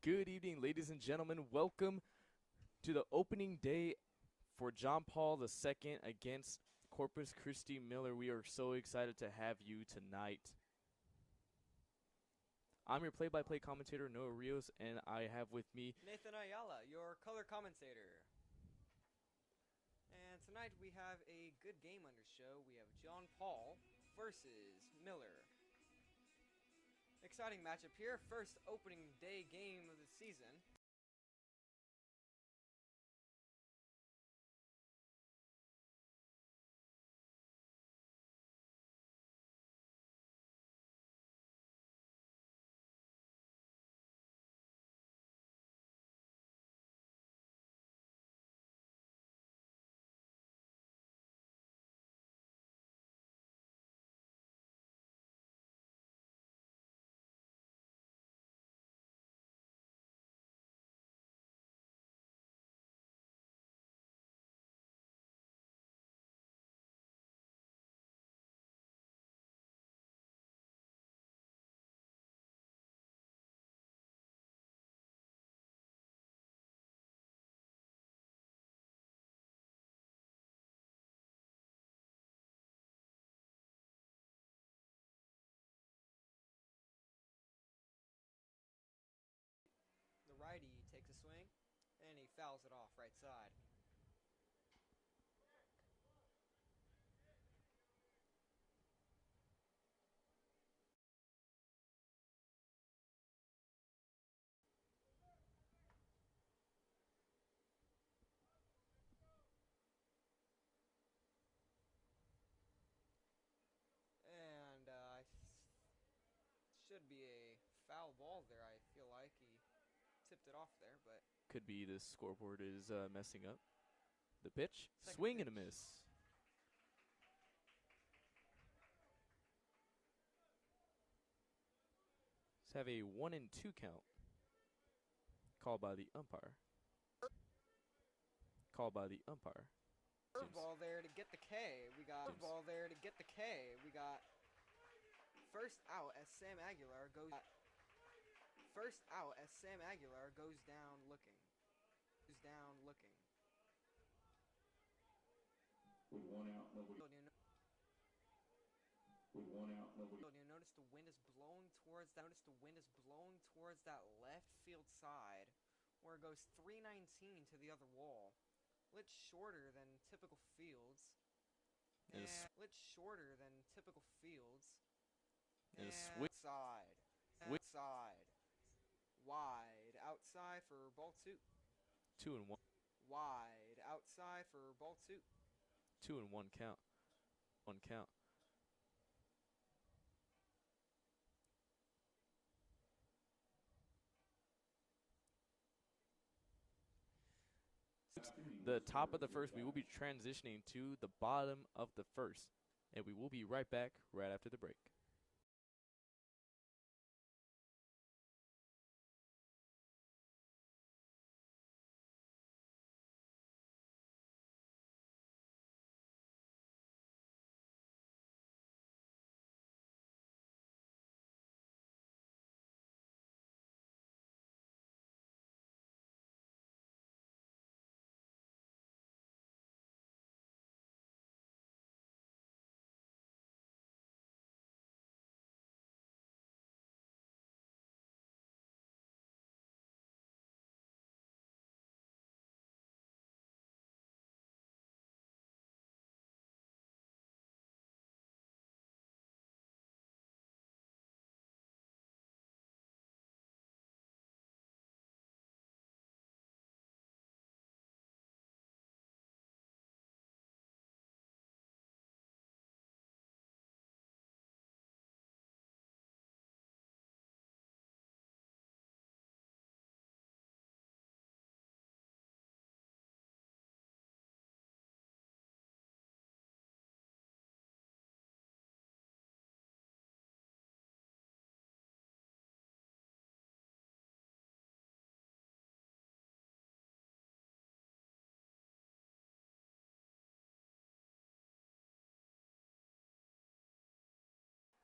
Good evening, ladies and gentlemen. Welcome to the opening day for John Paul II against Corpus Christi Miller. We are so excited to have you tonight. I'm your play-by-play commentator, Noah Rios, and I have with me Nathan Ayala, your color commentator. And tonight we have a good game on the show. We have John Paul versus Miller. Exciting matchup here. First opening day game of the season. The righty takes a swing, and he fouls it off right side. And should be a foul ball there. I feel like he tipped it off there, but could be the scoreboard is messing up. The pitch, second swing and a pitch. miss. Let's have a 1-2 count. Called by the umpire. Called by the umpire. Curveball there to get the K. We got curveball there to get the K. We got first out as Sam Aguilar goes. First out as Sam Aguilar goes down looking. Goes down looking. With one out, nobody. With one out, nobody. You notice the wind is blowing towards that. Notice the wind is blowing towards that left field side, where it goes 319 to the other wall. A little shorter than typical fields. And a little shorter than typical fields. And And outside. Outside. Wide. Outside for ball 2. 2-1. Wide. Outside for ball 2. 2-1 count. 1 count. The top of the first, we will be transitioning to the bottom of the first, and we will be right back right after the break.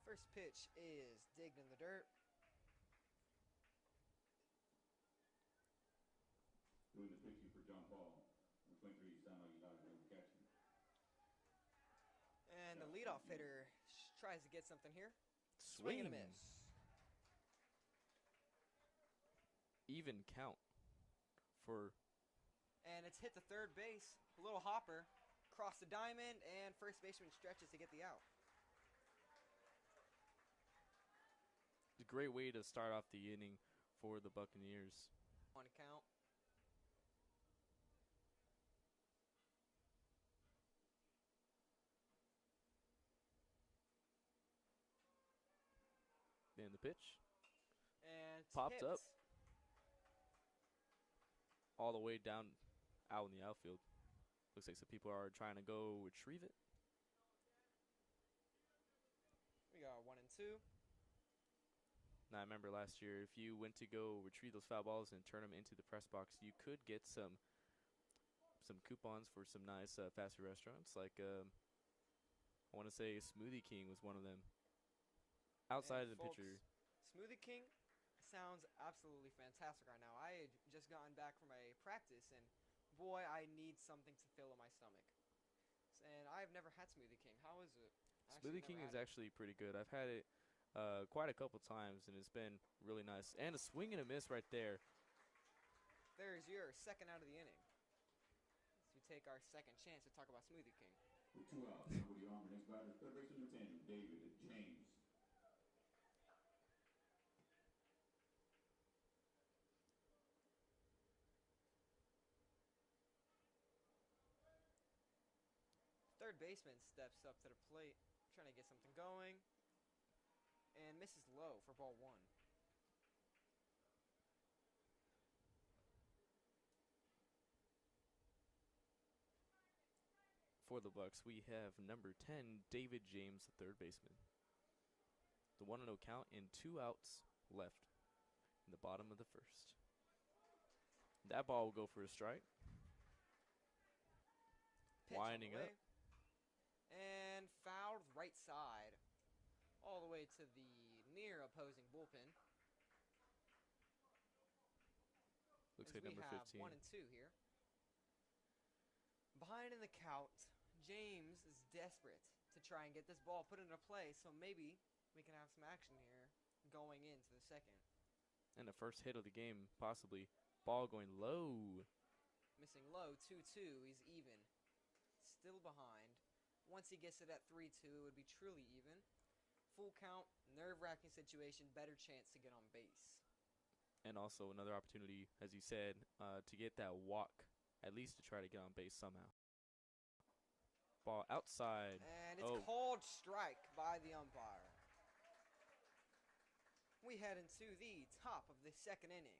First pitch is digged in the dirt. leadoff hitter tries to get something here. Swing and a miss. Even count for. And it's hit to third base. A little hopper. Across the diamond, and first baseman stretches to get the out. A great way to start off the inning for the Buccaneers. On count. And the pitch And popped tipped. up all the way down out in the outfield. Looks like some people are trying to go retrieve it. We got 1 and 2. Now, I remember last year, if you went to go retrieve those foul balls and turn them into the press box, you could get some coupons for some nice fast food restaurants. Like, I want to say Smoothie King was one of them. Outside And of the folks, picture. Smoothie King sounds absolutely fantastic right now. I had just gotten back from a practice, and boy, I need something to fill in my stomach. And I've never had Smoothie King. How is it? Smoothie King is actually pretty good. I've had it quite a couple times, and it's been really nice. And a swing and a miss right there. There's your second out of the inning. As we take our second chance to talk about Smoothie King. With 2 outs, nobody on. Next batter, third baseman number 10, David James. Third baseman steps up to the plate, trying to get something going, and misses low for ball 1. For the Bucks, we have number 10, David James, the third baseman. The 1-0 count and 2 outs left in the bottom of the first. That ball will go for a strike. Pitch on Winding the up. way, and fouled right side, all the way to the near opposing bullpen. Looks As like we number have 15. 1 and 2 here. Behind in the count, James is desperate to try and get this ball put into play, so maybe we can have some action here going into the second. And the first hit of the game, possibly. Ball going low. Missing low, 2-2, he's even. Still behind. Once he gets it at 3-2, it would be truly even. Full count, nerve-wracking situation, better chance to get on base. And also another opportunity, as you said, to get that walk, at least to try to get on base somehow. Ball outside. And it's called strike by the umpire. We head into the top of the second inning.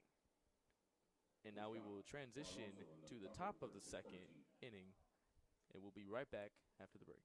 And now we will transition to the top of the second inning. And we'll be right back after the break.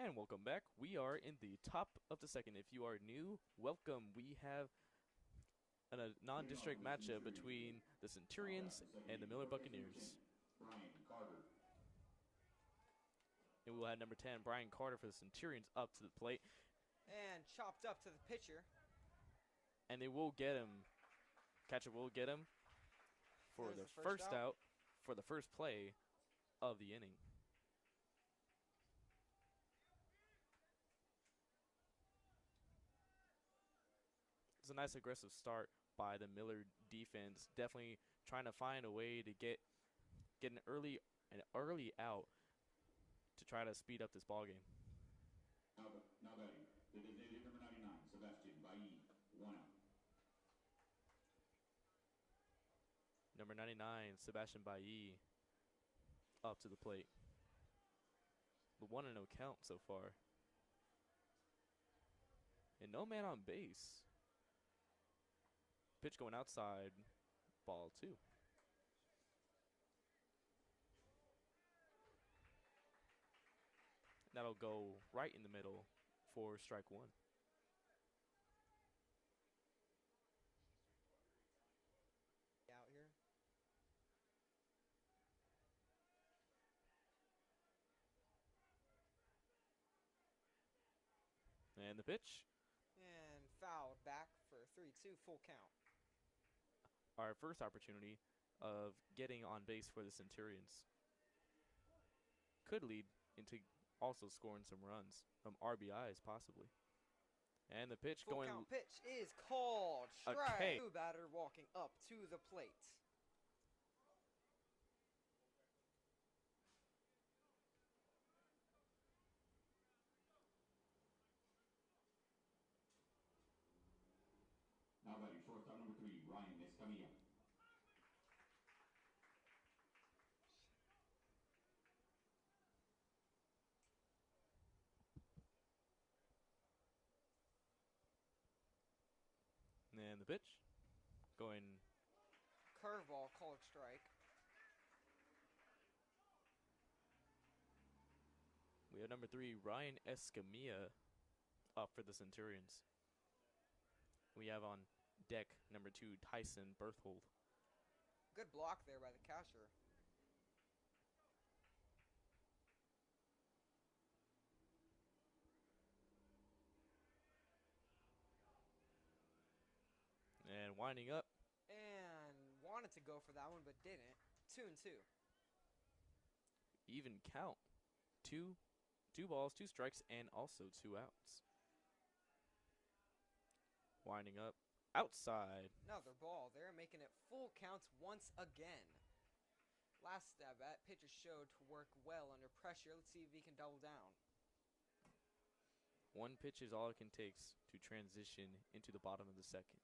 And welcome back. We are in the top of the second. If you are new, welcome. We have a non-district matchup between the Centurions and the Miller Buccaneers. Brian Carter. And we'll have number 10, Brian Carter for the Centurions up to the plate. And chopped up to the pitcher. And they will get him. Catcher will get him for There's the first out for the first play of the inning. It's a nice aggressive start by the Miller defense. Definitely trying to find a way to get an early out to try to speed up this ball game. Now batting, the designated number 99, Sebastian Bailly, 1 out. Number 99, Sebastian Bailly, up to the plate. The 1-0 count so far. And no man on base. Pitch going outside, ball 2. That'll go right in the middle for strike 1. Out here. And the pitch. And fouled back for 3-2 full count. Our first opportunity of getting on base for the Centurions. Could lead into also scoring some runs, some RBIs possibly. And the pitch Full going. count pitch is called. Strike. Okay. New batter walking up to the plate. Now batting, shortstop number 3, Ryan Escamilla. And the pitch going. Curveball called strike. We have number 3, Ryan Escamilla, up for the Centurions. We have on deck number 2, Tyson Berthold. Good block there by the catcher. And winding up. And wanted to go for that one, but didn't. 2-2. Even count. Two balls, 2 strikes, and also 2 outs. Winding up. Outside. Another ball there, making it full counts once again. Last stab at, pitcher showed to work well under pressure. Let's see if he can double down. 1 pitch is all it can take to transition into the bottom of the second.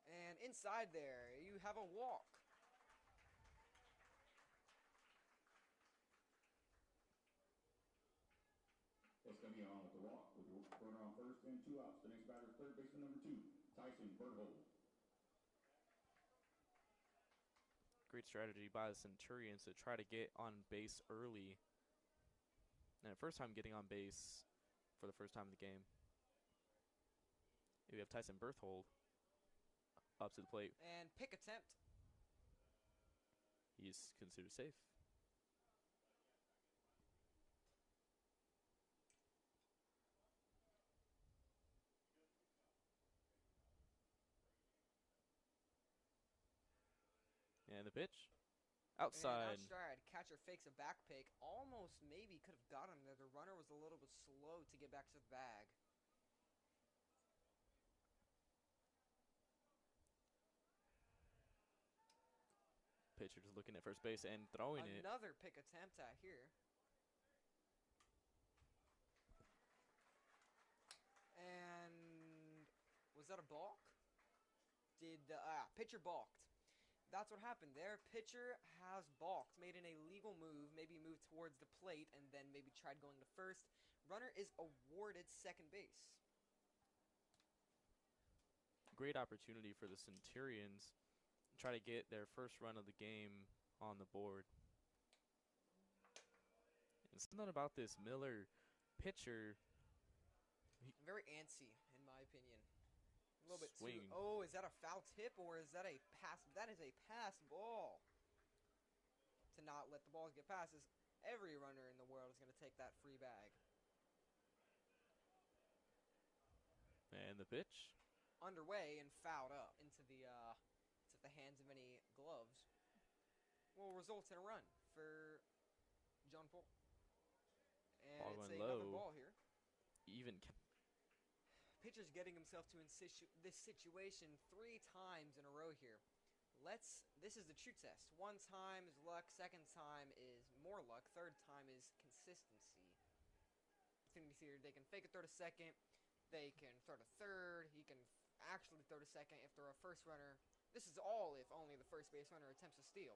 And inside there, you have a walk. Escamilla on with the walk, with the runner on first and 2 outs. The next batter, third baseman number 2, Tyson Berthold. Great strategy by the Centurions to try to get on base early. And first time getting on base for the first time in the game. We have Tyson Berthold up to the plate. And pick attempt. He's considered safe. And the pitch. Outside. And outside. Catcher fakes a back pick. Almost maybe could have got him there. The runner was a little bit slow to get back to the bag. Pitcher just looking at first base and throwing it. Another pick attempt out here. And was that a balk? Did pitcher balked. That's what happened there. Pitcher has balked, made an illegal move, maybe moved towards the plate, and then maybe tried going to first. Runner is awarded second base. Great opportunity for the Centurions. Try to get their first run of the game on the board. And something about this Miller pitcher. Very antsy, in my opinion. A little bit Swing. too. Oh, is that a foul tip or is that a pass? That is a pass ball. to not let the balls get passes, every runner in the world is going to take that free bag. And the pitch. Underway and fouled up into the hands of any gloves will result in a run for John Paul. And Ball it's going another low. ball here. Even Pitcher's getting himself to this situation 3 times in a row here. This is the true test. 1 time is luck, 2nd time is more luck, 3rd time is consistency. They can fake a throw to 2nd, they can throw to 3rd, he can actually throw to 2nd if they're a first runner. This is all if only the first base runner attempts to steal.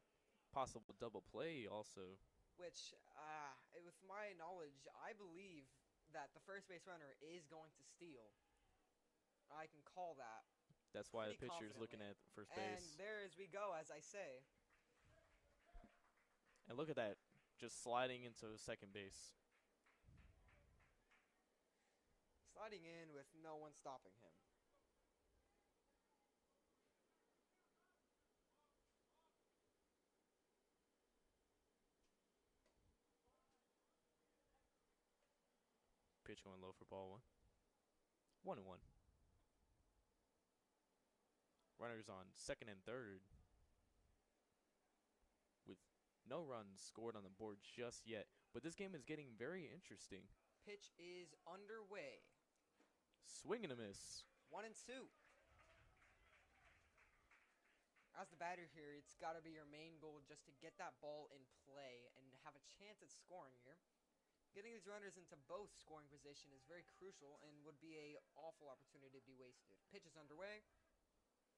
possible double play also. Which, with my knowledge, I believe that the first base runner is going to steal. I can call that. That's why the Pretty pitcher is looking confidently. at first And base. there as we go, as I say. And look at that, just sliding into second base. Sliding in with no one stopping him. Pitch going low for ball 1. 1-1. Runners on 2nd and 3rd. With no runs scored on the board just yet. But this game is getting very interesting. Pitch is underway. Swing and a miss. 1 and 2. As the batter here, it's got to be your main goal just to get that ball in play and have a chance at scoring here. Getting these runners into both scoring position is very crucial and would be an awful opportunity to be wasted. Pitch is underway.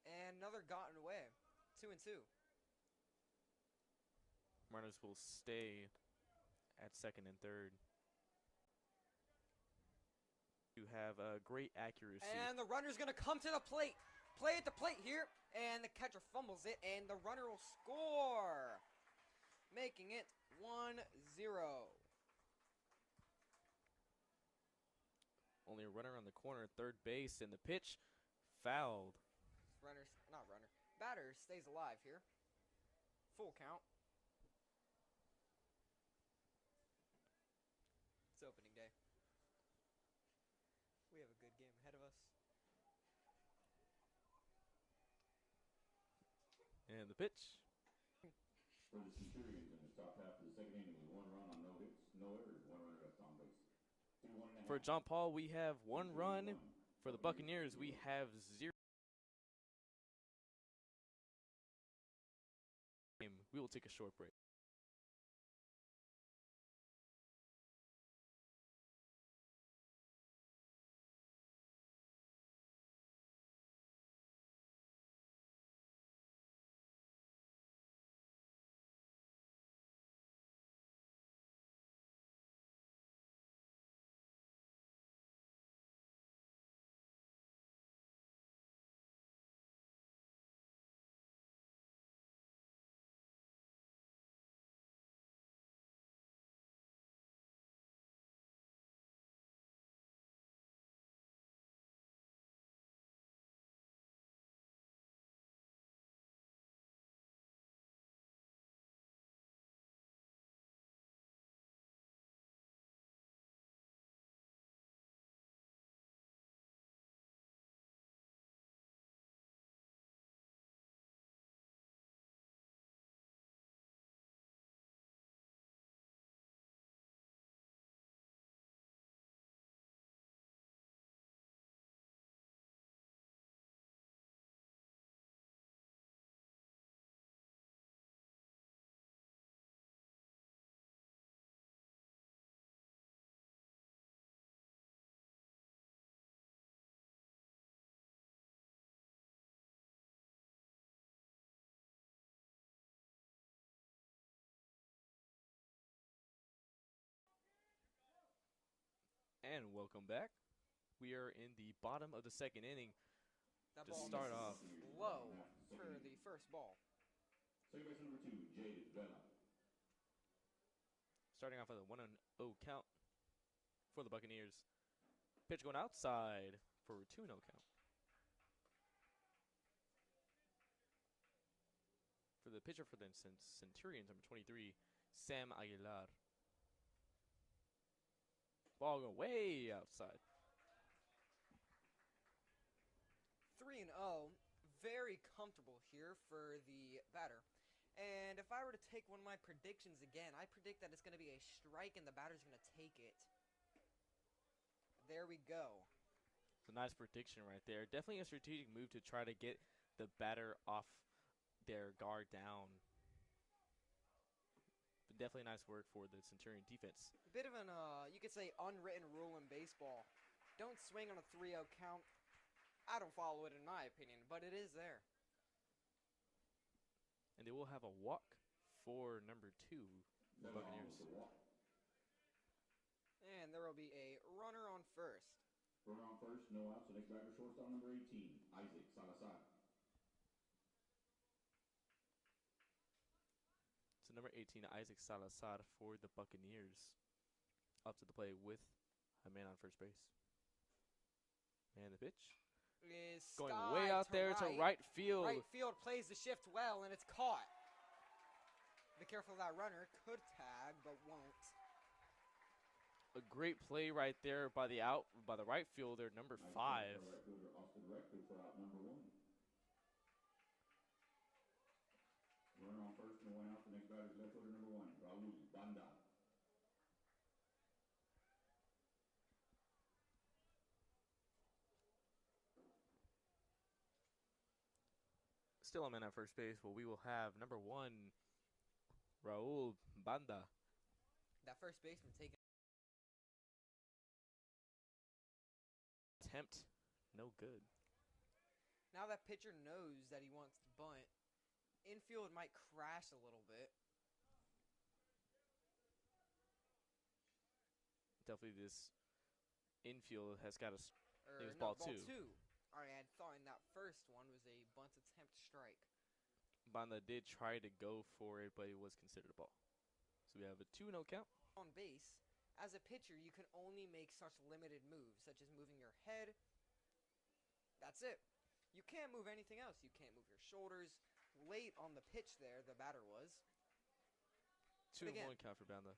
And another gotten away. 2 and 2. Runners will stay at 2nd and 3rd. You have great accuracy. And the runner's going to come to the plate. Play at the plate here. And the catcher fumbles it. And the runner will score. Making it 1-0. Only a runner on the corner, third base, and the pitch fouled. Batter stays alive here. Full count. It's opening day. We have a good game ahead of us. And the pitch. For the Centurions in the top half of the 2nd inning with 1 run on no hits, no errors, 1 runner left on base. 2-1.5. For John Paul, we have 1 run. For the Buccaneers, we have 0. We will take a short break. And welcome back. We are in the bottom of the 2nd inning. That To ball start misses off. low for the first ball. Second base number 2, Jade Vela. Starting off with a 1-0 count for the Buccaneers. Pitch going outside for a 2-0 count. For the pitcher for the Centurions, number 23, Sam Aguilar. Ball going way outside. 3-0. Very comfortable here for the batter. And if I were to take one of my predictions again, I predict that it's going to be a strike and the batter's going to take it. There we go. It's a nice prediction right there. Definitely a strategic move to try to get the batter off their guard down. But definitely nice work for the Centurion defense. A bit of an, you could say, unwritten rule in baseball. Don't swing on a 3-0 count. I don't follow it in my opinion, but it is there. And they will have a walk for number 2, the Buccaneers. And there will be a runner on first. Runner on first, no outs. The next batter, shortstop number 18, Isaac Salazar. So number 18, Isaac Salazar for the Buccaneers. Up to the plate with a man on first base. And the pitch. Is Going sky way out there to right field. Right field plays the shift well, and it's caught. Be careful of that runner. Could tag, but won't. A great play right there by the right fielder, number 5. Right fielder Austin Rector for out number 1. Runner on first, no one out. The next batter is left fielder number 1, Raul Banda. Still a man at first base. Well, we will have number 1, Raul Banda. That first baseman taking Attempt, no good. Now that pitcher knows that he wants to bunt. Infield might crash a little bit. Definitely this infield has got a Or, was no, ball 2. I had thought in that first one was a bunt attempt strike. Banda did try to go for it, but it was considered a ball. So we have a 2-0 count. On base, as a pitcher, you can only make such limited moves, such as moving your head. That's it. You can't move anything else. You can't move your shoulders. Late on the pitch there, the batter was. 2-1 again, count for Banda.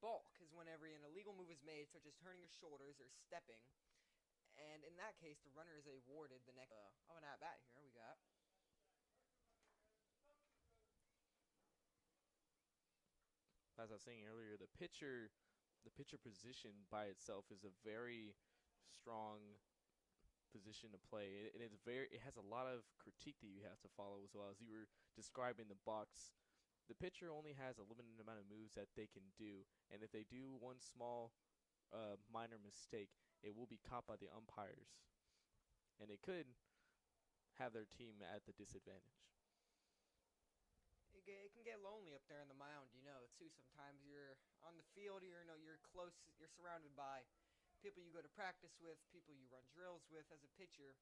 Balk is whenever an illegal move is made, such as turning your shoulders or stepping. And in that case, the runner is awarded the next of an at-bat here. We got As I was saying earlier, the pitcher position by itself is a very strong position to play. It has a lot of critique that you have to follow as well. As you were describing the box, the pitcher only has a limited amount of moves that they can do, and if they do one small minor mistake, it will be caught by the umpires, and it could have their team at the disadvantage. it can get lonely up there in the mound, too. Sometimes you're on the field, you're close, you're surrounded by people you go to practice with, people you run drills with. As a pitcher,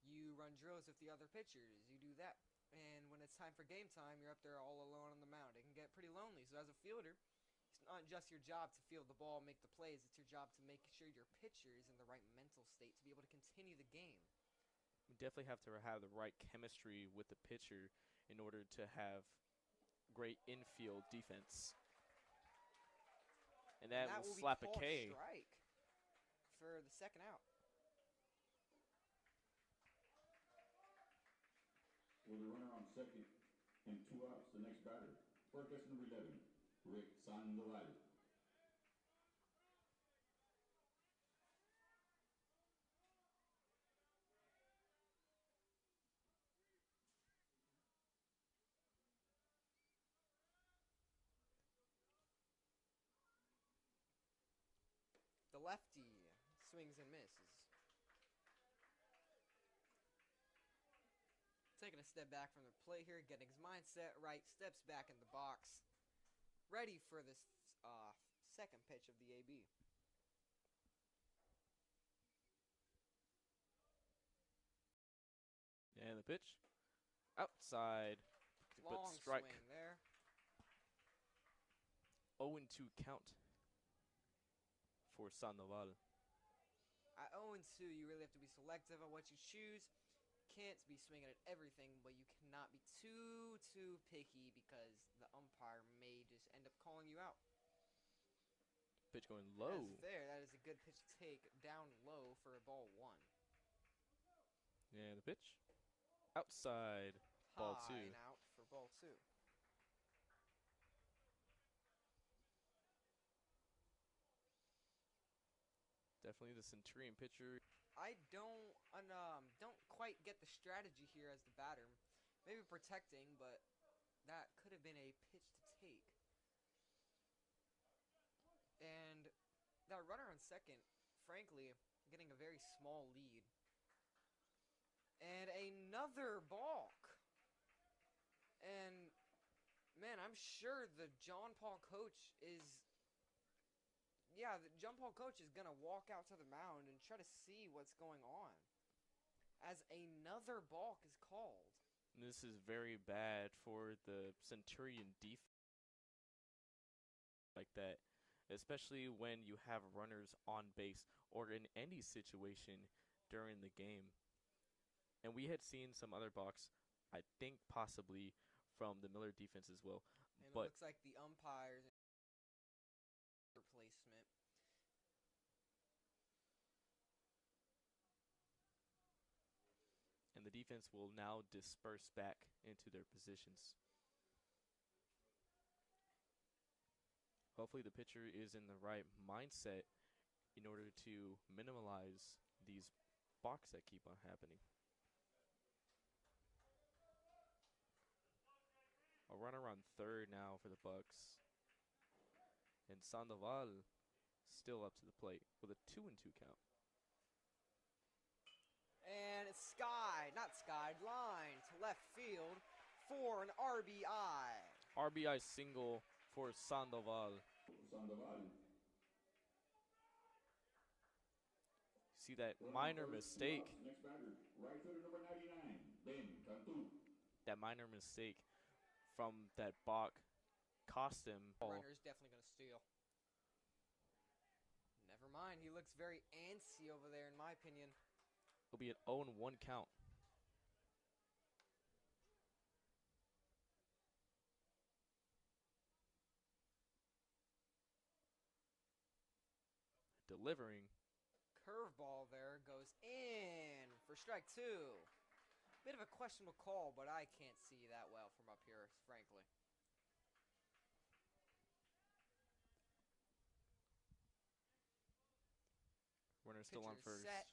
you run drills with the other pitchers. You do that. And when it's time for game time, you're up there all alone on the mound. It can get pretty lonely. So as a fielder, it's not just your job to field the ball, make the plays. It's your job to make sure your pitcher is in the right mental state to be able to continue the game. We definitely have to have the right chemistry with the pitcher in order to have great infield defense. And that will slap a K. Strike for the second out. With a runner on second and 2 outs, the next batter, first base number 11, Rick Sandoval. The lefty swings and misses. Taking a step back from the plate here, getting his mindset right, steps back in the box, ready for this second pitch of the AB. And the pitch, outside, but Long strike. swing there. 0-2 count for Sandoval. At 0-2, you really have to be selective on what you choose. Can't be swinging at everything, but you cannot be too picky because the umpire may just end up calling you out. Pitch going That low. is fair. That is a good pitch to take down low for a ball one. And the pitch. Outside. Ball High two. and out for ball two. Definitely the Centurion pitcher. I don't quite get the strategy here as the batter. Maybe protecting, but that could have been a pitch to take. And that runner on second, frankly, getting a very small lead. And another balk. And man, I'm sure the John Paul coach is the John Paul coach is going to walk out to the mound and try to see what's going on as another balk is called. This is very bad for the Centurion defense like that, especially when you have runners on base or in any situation during the game. And we had seen some other balks, I think possibly from the Miller defense as well. And but it looks like the umpires replacement. and the defense will now disperse back into their positions. Hopefully the pitcher is in the right mindset in order to minimize these balks that keep on happening. A runner on third now for the Bucks. And Sandoval still up to the plate with a 2-2 count. And it's line to left field for an RBI. RBI single for Sandoval. Sandoval. See that minor mistake. Next batter, right fielder number 99, Ben Cantu. That minor mistake from that balk cost him. Runner's definitely going to steal. Never mind. He looks very antsy over there, in my opinion. It'll be an 0-1 count. Delivering. Curveball there goes in for strike two. Bit of a questionable call, but I can't see that well from up here, frankly. Runner still on Pitcher first. set.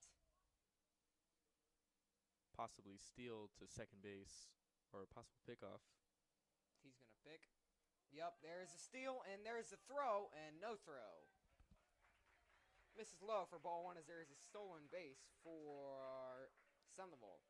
Possibly steal to second base or a possible pickoff. He's going to pick. Yep, there's a steal, and there's a throw, and no throw. Misses low for ball one as there is a stolen base for Sandoval.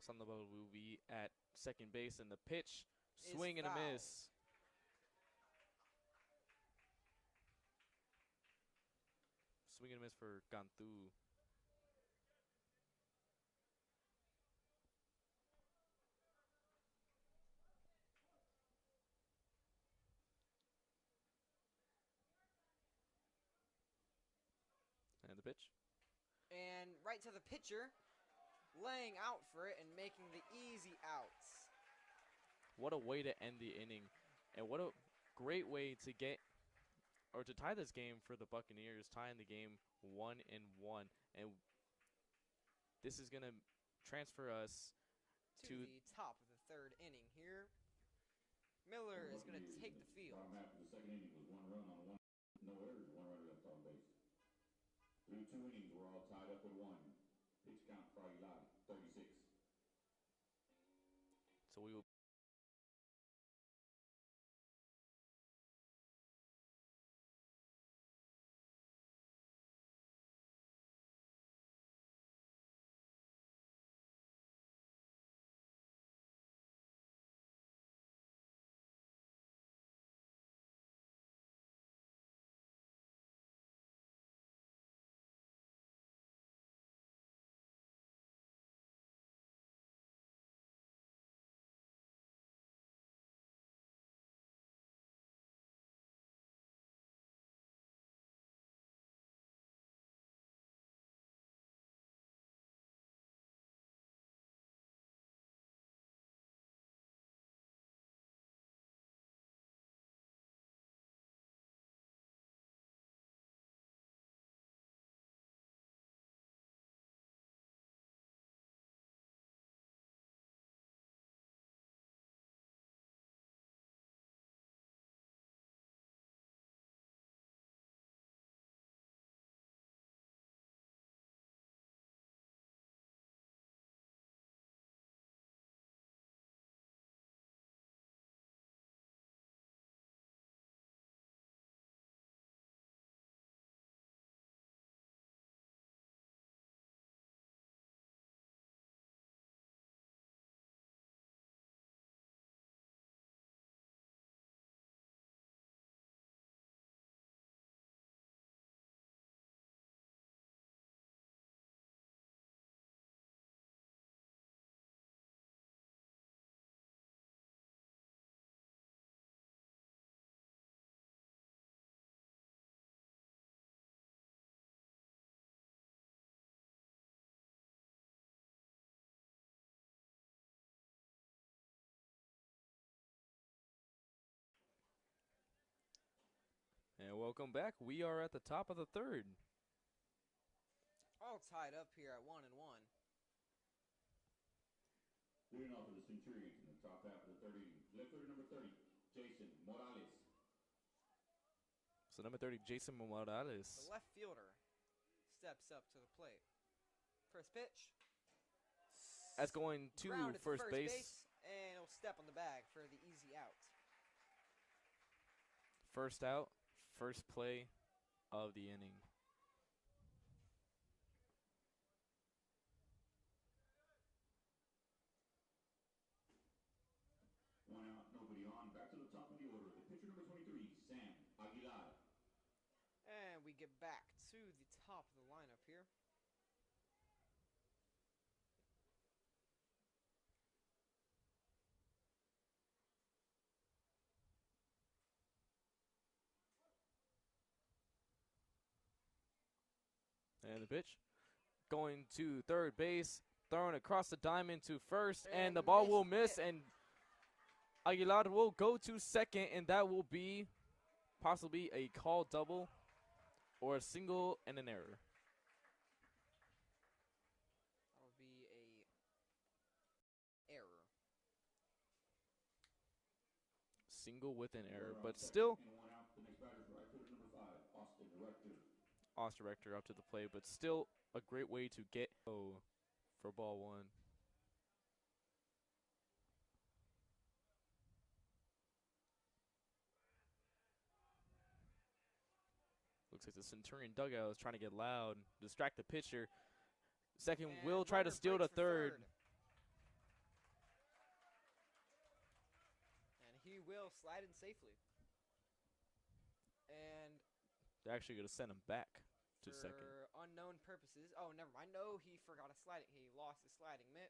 Sandoval will be at second base, and the pitch, Is swing and a foul. miss. Swing and a miss for Cantu. And the pitch. And right to the pitcher, laying out for it and making the easy outs. What a way to end the inning. And what a great way to get or to tie this game for the Buccaneers, tying the game 1-1. And this is going to transfer us To the top of the third inning here. Miller is going to take the field. Bottom half of the second inning was 1 run on 1, no errors, 1 runner left on base. Through 2 innings, we're all tied up at 1. Pitch count for Aguilar, 36. So we will Welcome back. We are at the top of the third. All tied up here at 1-1. Leading off for the Centurions in the top half of the third inning. Left fielder number 30, Jason Morales. So number 30, Jason Morales. The left fielder steps up to the plate. First pitch. That's going to Grounded first base. And he'll step on the bag for the easy out. First out, first play of the inning. One out, nobody on. Back to the top of the order. The pitcher number 23, Sam Aguilar. And we get back to the top of the lineup here. And the pitch going to third base, throwing across the diamond to first, and the ball will miss, and Aguilar will go to second, and that will be possibly a call double or a single and an error. That'll be a error. Single with an error, but still And one out. The next batter is right fielder number 5, Austin Rector. Austin Rector up to the plate, but still a great way to get for ball one. Looks like the Centurion dugout is trying to get loud, distract the pitcher. Second And will try to runner steal to breaks for third. And he will slide in safely. And They're actually going to send him back to for second. unknown purposes. Oh, never mind. No, he forgot a sliding. He lost his sliding mitt.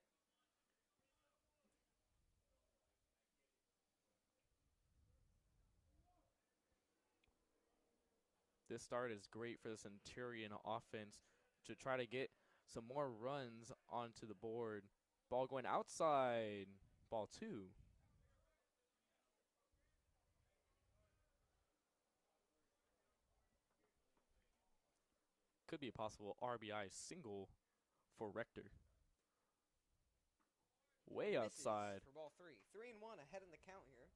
This start is great for the Centurion offense to try to get some more runs onto the board. Ball going outside. Ball two. Could be a possible RBI single for Rector. Way Misses outside. for ball 3. 3-1 ahead in the count here.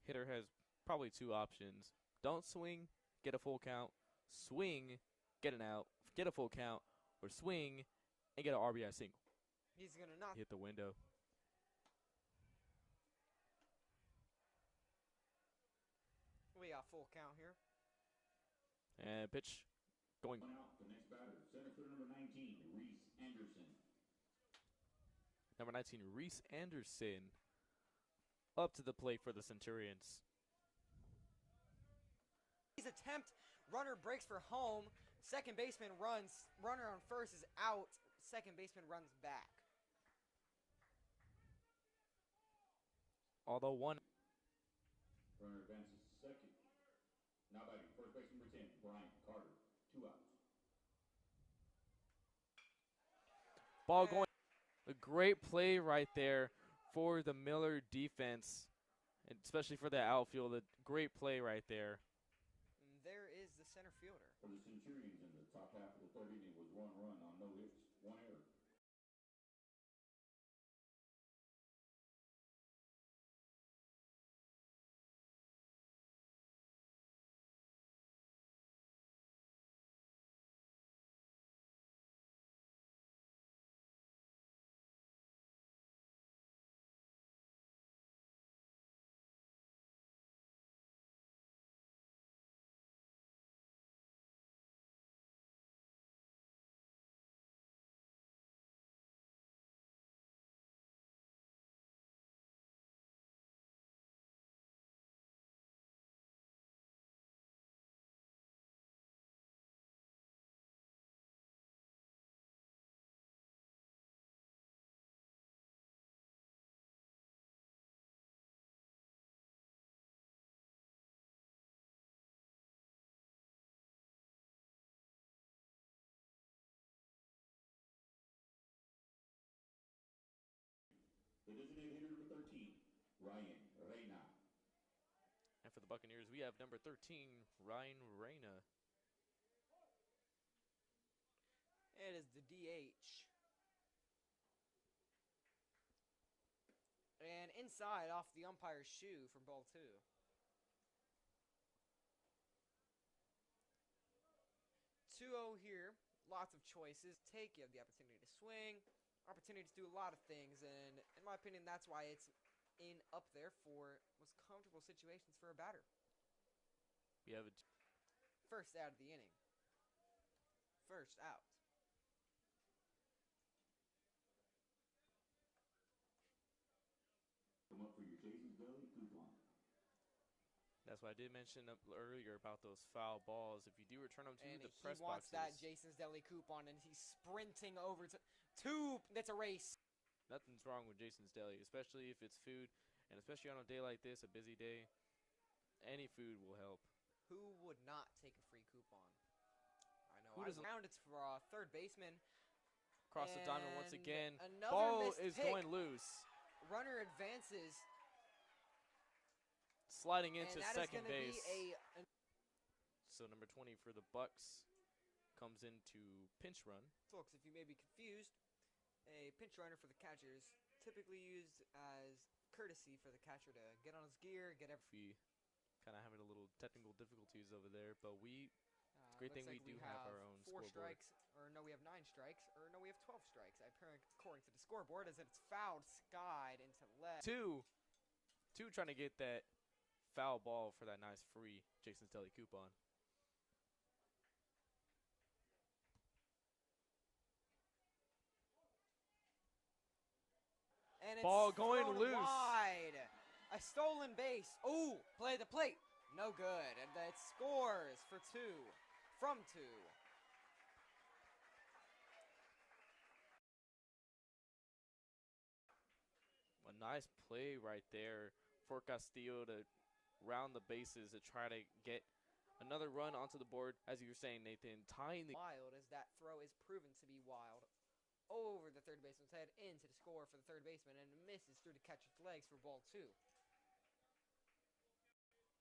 Hitter has probably two options. Don't swing, get a full count. Swing, get an out, get a full count. Or swing and get an RBI single. He's going to knock. Hit the window. We got full count here. And pitch going. One out. The next batter, center fielder number 19, Reese Anderson. Number 19, Reese Anderson. Up to the plate for the Centurions. His attempt, runner breaks for home. Second baseman runs. Runner on first is out. Second baseman runs back. Although one. Runner advances to second. Now batting, first base number 10, Brian Carter. 2 outs. Ball going. A great play right there for the Miller defense, and especially for the outfield. A great play right there. And there is the center fielder. For the Centurions in the top half of the third inning was 1 run on no hits, 1 error. The designated hitter number 13, Ryan Reina. And for the Buccaneers, we have number 13, Ryan Reina. It is the DH. And inside off the umpire's shoe for ball 2. 2-0 here. Lots of choices. Take, you have the opportunity to swing, opportunity to do a lot of things, and in my opinion, that's why it's up there for most comfortable situations for a batter. We have a First out of the inning. First out. Come up for your Jason's Deli coupon. That's what I did mention earlier about those foul balls. If you do return them to And the he press wants boxes, that Jason's Deli coupon, and he's sprinting over to two. That's a race. nothing's wrong with Jason's Deli, especially if it's food, and especially on a day like this, a busy day. Any food will help. Who would not take a free coupon? I know. Who I doesn't- round it's for third baseman. Cross the diamond once And again. another Ball missed is pick. going loose. Runner advances, Sliding and into that is second going to base. be So number 20 for the Bucks comes into pinch run. folks, if you may be confused, a pinch runner for the catchers, typically used as courtesy for the catcher to get on his gear, get everything. We kind of having a little technical difficulties over there, but great thing we do have our own 4 scoreboard. strikes, or no, we have 9 strikes, or no, we have 12 strikes. According to the scoreboard, as it's fouled, skied into left. Two trying to get that foul ball for that nice free Jason's Deli coupon. And it's Ball going thrown loose. wide. A stolen base. Oh, play the plate. No good. And that scores for 2. From 2. A nice play right there for Castillo to round the bases to try to get another run onto the board. As you were saying, Nathan, tying the Wild, as that throw is proven to be wild. Over the third baseman's head, into the score for the third baseman, and misses through the catcher's legs for ball 2.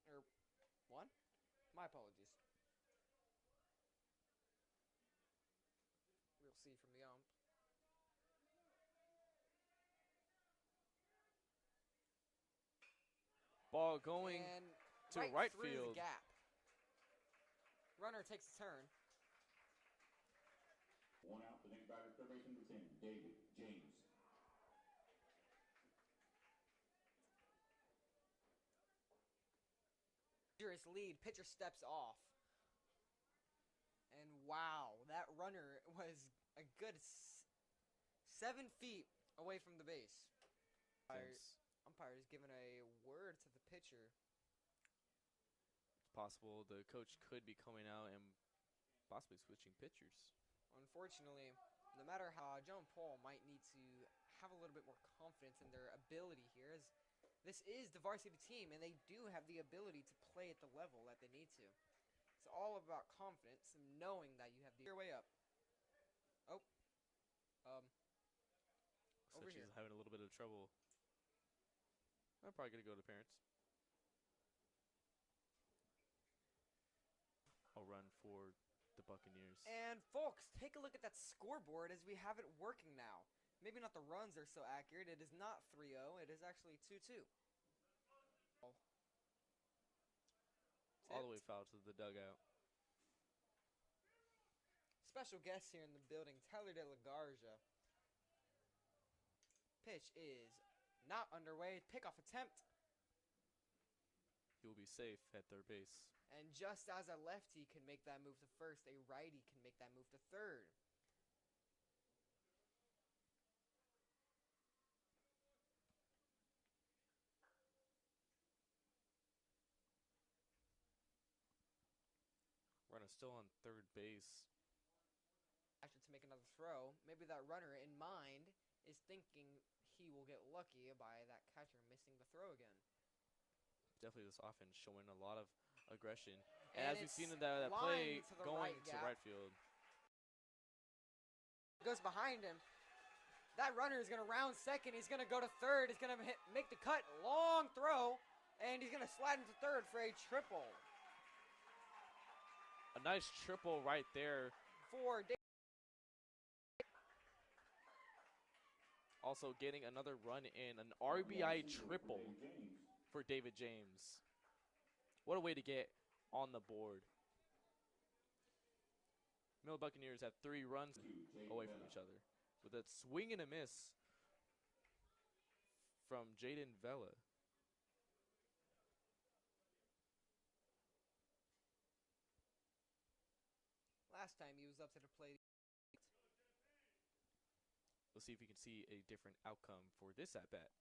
Or 1? My apologies. We'll see from the ump. ball going And to right through field. the gap. Runner takes a turn. One out. The next batter, third baseman number 10, David James. Dangerous lead. Pitcher steps off. And wow, that runner was a good 7 feet away from the base. Yes. Umpire is giving a word to the pitcher. It's possible the coach could be coming out and possibly switching pitchers. Unfortunately, no matter how Joe and Paul might need to have a little bit more confidence in their ability here, as this is the varsity team, and they do have the ability to play at the level that they need to. It's all about confidence and knowing that you have your way up. Oh, So over she's here. having a little bit of trouble. I'm probably going to go to parents. I'll run for the Buccaneers. And folks, take a look at that scoreboard as we have it working now. Maybe not the runs are so accurate. It is not 3-0. It is actually 2-2. All the way foul to the dugout. Special guest here in the building, Tyler De La Garza. Pitch is not underway. Pickoff attempt. He will be safe at third base. And just as a lefty can make that move to first, a righty can make that move to third. Runner still on third base. After to make another throw, maybe that runner in mind is thinking he will get lucky by that catcher missing the throw again. Definitely this offense showing a lot of aggression. And And as we've it's seen in that play lined to the going right to gap. right field. Goes behind him. That runner is going to round second. He's going to go to third. He's going to make the cut. Long throw. And he's going to slide into third for a triple. A nice triple right there. For also getting another run in. An RBI triple for David James. What a way to get on the board. Miller Buccaneers have 3 runs away from each other with a swing and a miss from Jaden Vela. Last time he was up to the plate. We'll see if we can see a different outcome for this at bat.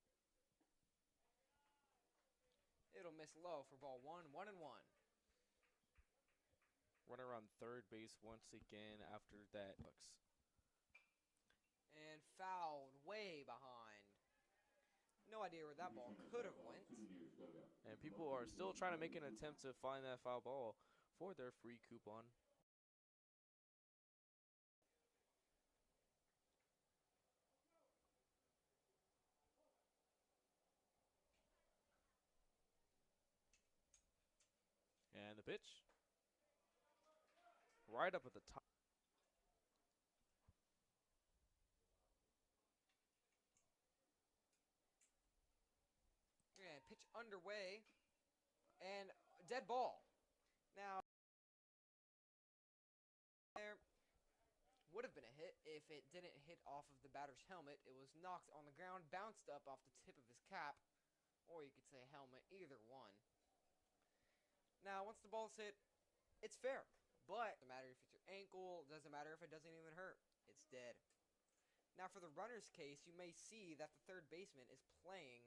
It'll miss low for ball 1, 1-1. Runner on third base once again after that. And fouled way behind. No idea where that ball could have went. And people are still trying to make an attempt to find that foul ball for their free coupon. And the pitch. Right up at the top. And pitch underway. And dead ball. Now, there would have been a hit if it didn't hit off of the batter's helmet. It was knocked on the ground, bounced up off the tip of his cap. Or you could say helmet, either one. Now, once the ball's hit, it's fair. But it doesn't matter if it's your ankle, it doesn't matter if it doesn't even hurt. It's dead. Now, for the runner's case, you may see that the third baseman is playing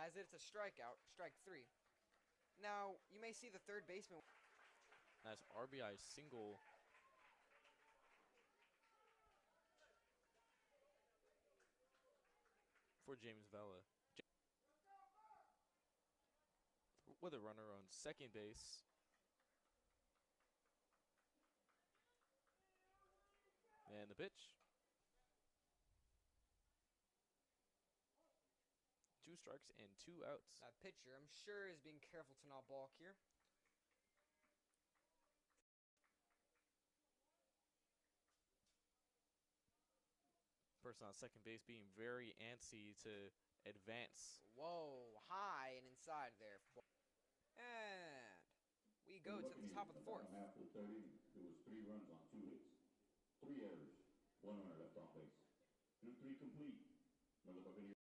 as it's a strikeout, strike 3. Now, you may see the third baseman. Nice RBI single. For James Vela. With a runner on second base. And the pitch. 2 strikes and 2 outs. That pitcher, I'm sure, is being careful to not balk here. Person on second base being very antsy to advance. Whoa, high and inside there. And we go to the top of the 4th. After the 3rd inning, there was 3 runs on 2 hits, 3 errors, 1 runner left on base. Through 3 complete. Miller Buccaneers.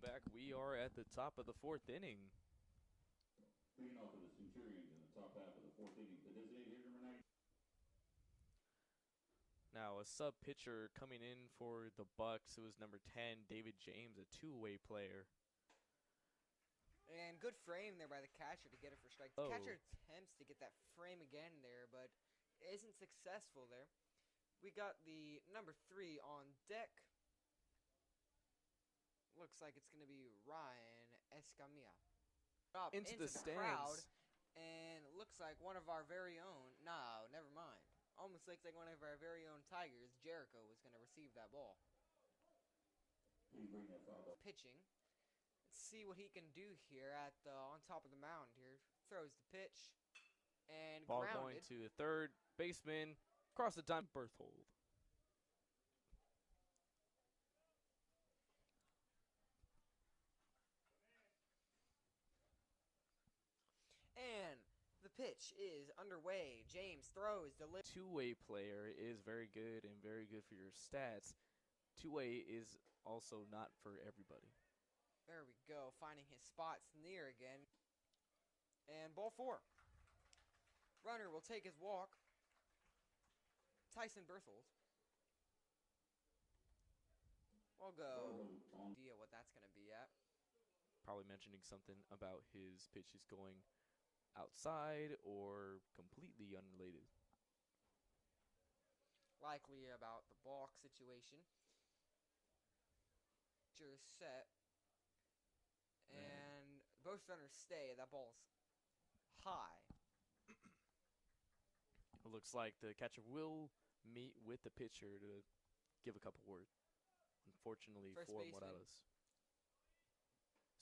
back. We are at the top of the fourth inning. Leading off for the Centurions in the top half of the fourth inning, the designated hitter number 90. Now a sub pitcher coming in for the Bucks. It was number 10, David James, a two-way player. And good frame there by the catcher to get it for strike. The catcher attempts to get that frame again there, but isn't successful there. We got the number 3 on deck. Looks like it's going to be Ryan Escamilla. Up into the stands. Crowd, and it looks like one of our very own. No, never mind. Almost looks like one of our very own Tigers, Jericho, was going to receive that ball. Pitching. Let's see what he can do here at on top of the mound here. Throws the pitch. And ball grounded. going to the third baseman. Across the diamond, Berthold. And the pitch is underway. James throws the two-way player is very good and very good for your stats. Two-way is also not for everybody. There we go, finding his spots near again. And ball 4. Runner will take his walk. Tyson Berthold. We'll go. Idea what that's going to be at. Probably mentioning something about his pitches going outside or completely unrelated. Likely about the balk situation. Pitcher set. And both runners stay. That ball's high. It looks like the catcher will meet with the pitcher to give a couple words. Unfortunately First for baseman. Morales.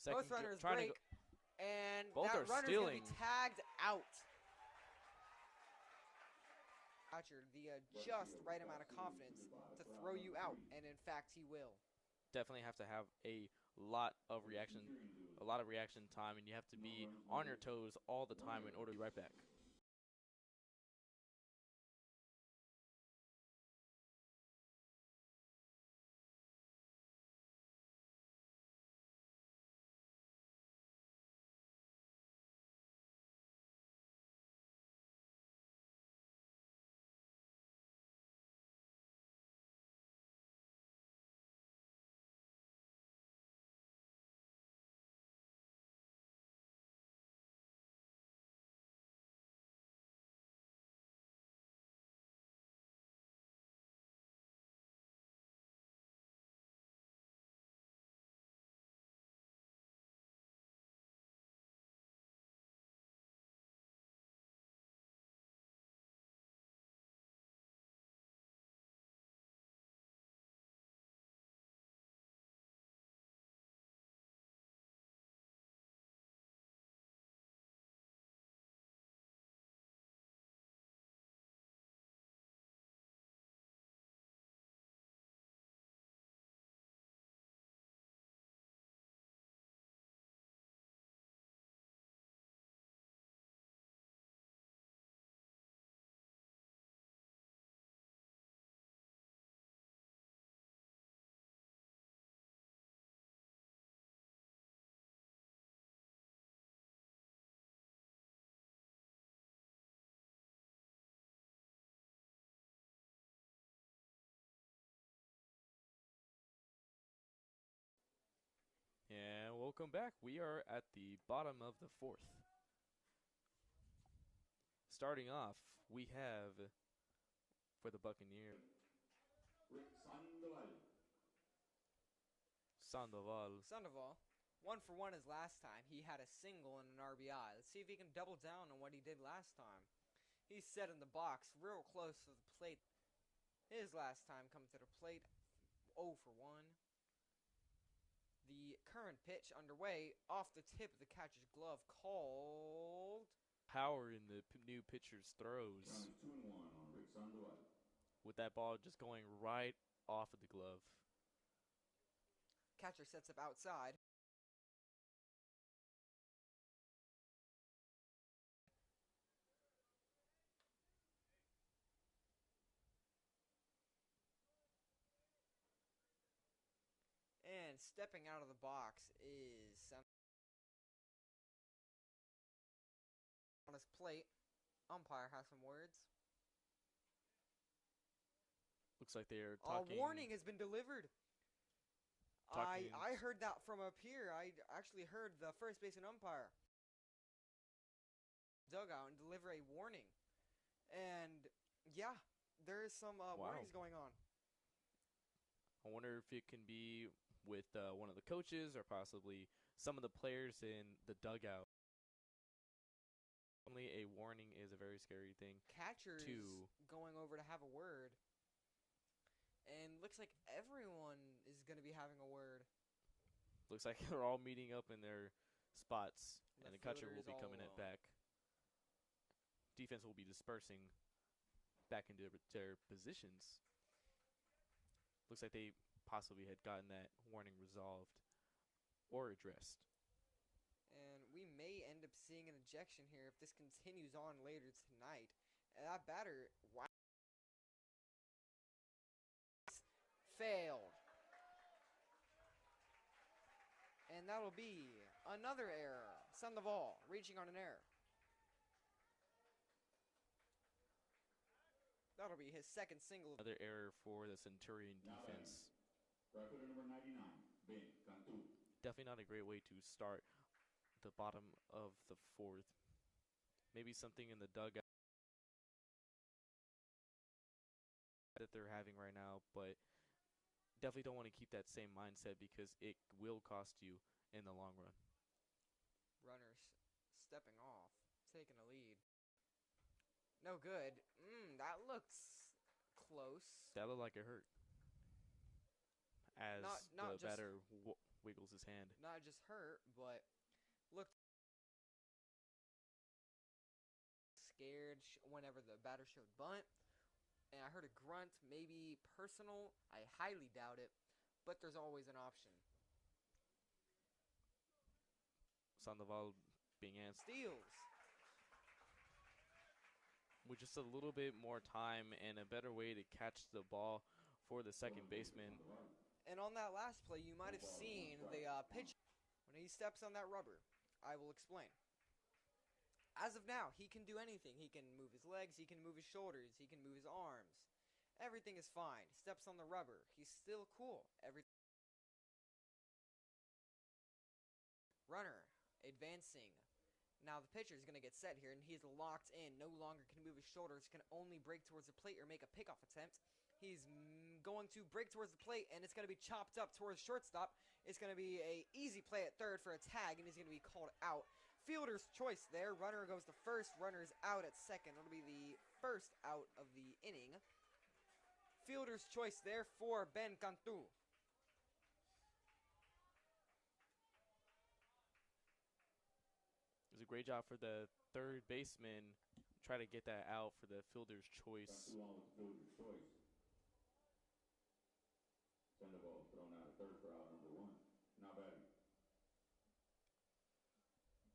Both runners break, and both that are runner's going to stealing. be tagged out. Catcher, just right amount of confidence to throw you out, and in fact he will. Definitely have to have a lot of reaction time, and you have to be on your toes all the time in order to be right back. And welcome back. We are at the bottom of the fourth. Starting off, we have for the Buccaneers Rick Sandoval. Sandoval, 1 for 1 as last time. He had a single and an RBI. Let's see if he can double down on what he did last time. He's set in the box, real close to the plate. His last time coming to the plate, 0 for 1. The current pitch underway, off the tip of the catcher's glove, called. Power in the new pitcher's throws. Count is 2-1 on Rick Sandoval. With that ball just going right off of the glove. Catcher sets up outside. And And stepping out of the box is on his plate. Umpire has some words. Looks like they're A talking. warning has been delivered. I talking- heard that from up here. I actually heard the first baseman umpire dugout and deliver a warning. And yeah, there is some warnings going on. I wonder if it can be with one of the coaches or possibly some of the players in the dugout. Only a warning is a very scary thing. Catcher's going over to have a word. And looks like everyone is going to be having a word. Looks like they're all meeting up in their spots, and the Left catcher will fielder be is all coming it alone. back. Defense will be dispersing back into their positions. Looks like they possibly had gotten that warning resolved or addressed. And we may end up seeing an ejection here if this continues on later tonight. And that batter, wow, failed. And that'll be another error. Sandoval reaching on an error. That'll be his second single. Another error for the Centurion defense. Right fielder number 99, Ben Cantu. Definitely not a great way to start the bottom of the fourth. Maybe something in the dugout that they're having right now, but definitely don't want to keep that same mindset because it will cost you in the long run. Runners stepping off, taking a lead. No good. That looks close. That looked like it hurt. As Not the just- batter wiggles his hand. Not just hurt, but looked scared whenever the batter showed bunt. And I heard a grunt, maybe personal. I highly doubt it, but there's always an option. Sandoval being answered Steals. with just a little bit more time and a better way to catch the ball for the second baseman. And on that last play, you might have seen the pitch when he steps on that rubber. I will explain. As of now, he can do anything. He can move his legs, he can move his shoulders, he can move his arms. Everything is fine. Steps on the rubber. He's still cool. Runner advancing. Now the pitcher is going to get set here, and he's locked in. No longer can move his shoulders. Can only break towards the plate or make a pickoff attempt. He's going to break towards the plate, and it's going to be chopped up towards shortstop. It's going to be a easy play at third for a tag, and he's going to be called out. Fielder's choice there. Runner goes to first. Runner's out at second. It'll be the first out of the inning. Fielder's choice there for Ben Cantu. It was a great job for the third baseman. Try to get that out for the fielder's choice. Cantu on with the fielder's choice. Sandoval thrown out at third for out number 1. Now batting.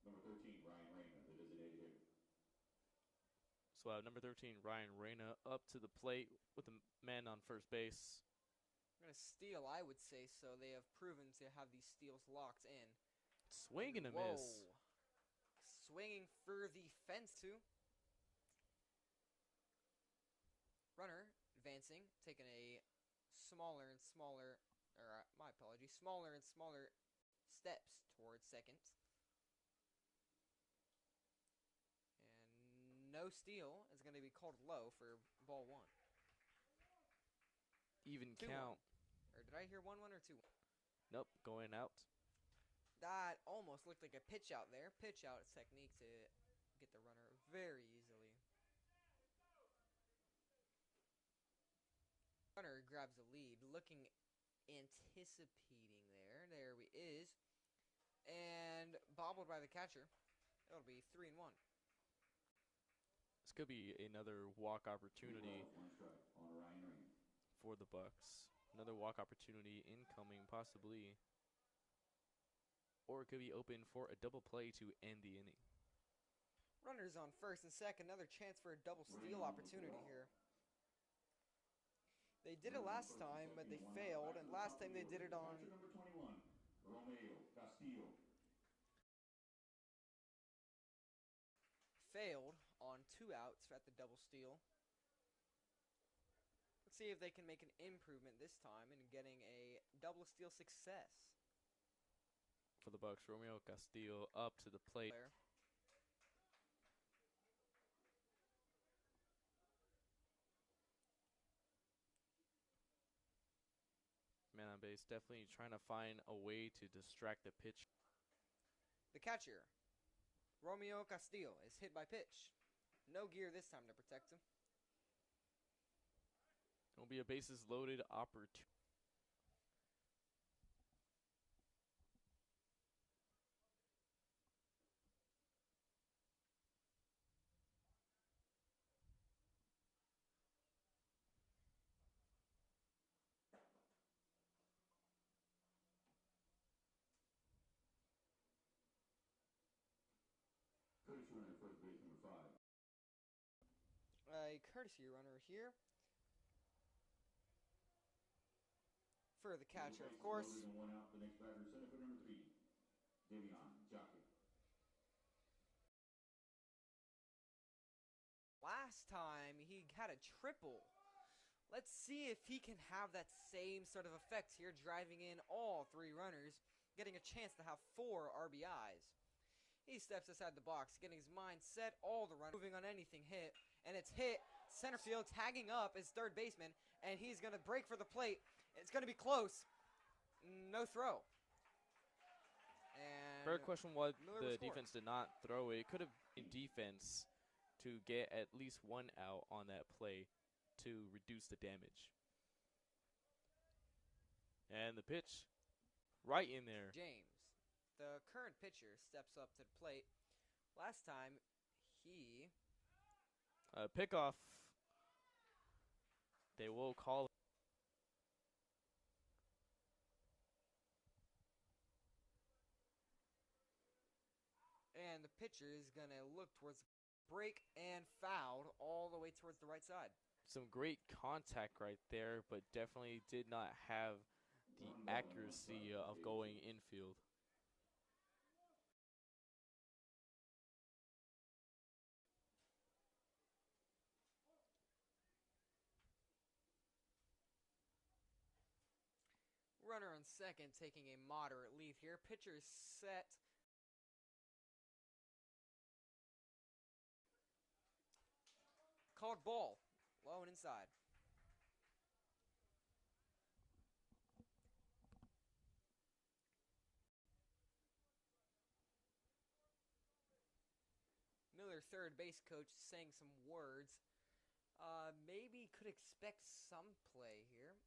Number 13, Ryan Reyna, the designated hitter. So number 13, Ryan Reyna, up to the plate with the man on first base. I'm going to steal, I would say so. They have proven to have these steals locked in. Swing and a Whoa. miss. Swinging for the fence, too. Runner advancing, taking a smaller and smaller, smaller and smaller steps towards second. And no steal is going to be called low for ball 1. Even 2-1. count. Or did I hear 1-1 or 2-1? Nope, going out. That almost looked like a pitch out there. Pitch out technique to get the runner very easily. Runner grabs the lead, looking, anticipating there. There he is. And bobbled by the catcher. It'll be 3-1. This could be another walk opportunity 2 balls, 1 strike on Ryan Reyna. for the Bucks. Another walk opportunity incoming, possibly. Or it could be open for a double play to end the inning. Runners on first and second. Another chance for a double steal opportunity here. They They did it last time, but they failed, and last time they did it on Catcher number 21, Romeo Castillo. failed on 2 outs at the double steal. Let's see if they can make an improvement this time in getting a double steal success. For the Bucks, Romeo Castillo up to the plate. Player. Man on base, definitely trying to find a way to distract the pitch. The catcher, Romeo Castillo, is hit by pitch. No gear this time to protect him. It'll be a bases loaded opportunity. Courtesy runner, first base number 5. A courtesy runner here. For the catcher, of course. Loaded and 1 out. The next batter, center fielder number 3, Davion Jockey. Last time he had a triple. Let's see if he can have that same sort of effect here, driving in all 3 runners, getting a chance to have 4 RBIs. He steps aside the box, getting his mind set, all the runners moving on anything hit, and it's hit. Center field tagging up his third baseman, and he's going to break for the plate. It's going to be close. No throw. And Fair question why Miller the will score. defense did not throw it. It could have been defense to get at least 1 out on that play to reduce the damage. And the pitch right in there. James, the current pitcher, steps up to the plate. Last time, he Pickoff. They will call. and the pitcher is going to look towards the break and fouled all the way towards the right side. Some great contact right there, but definitely did not have the accuracy of going infield. Runner on second taking a moderate lead here. Pitcher is set. Called ball. Low and inside. Miller, third base coach, saying some words. Maybe could expect some play here.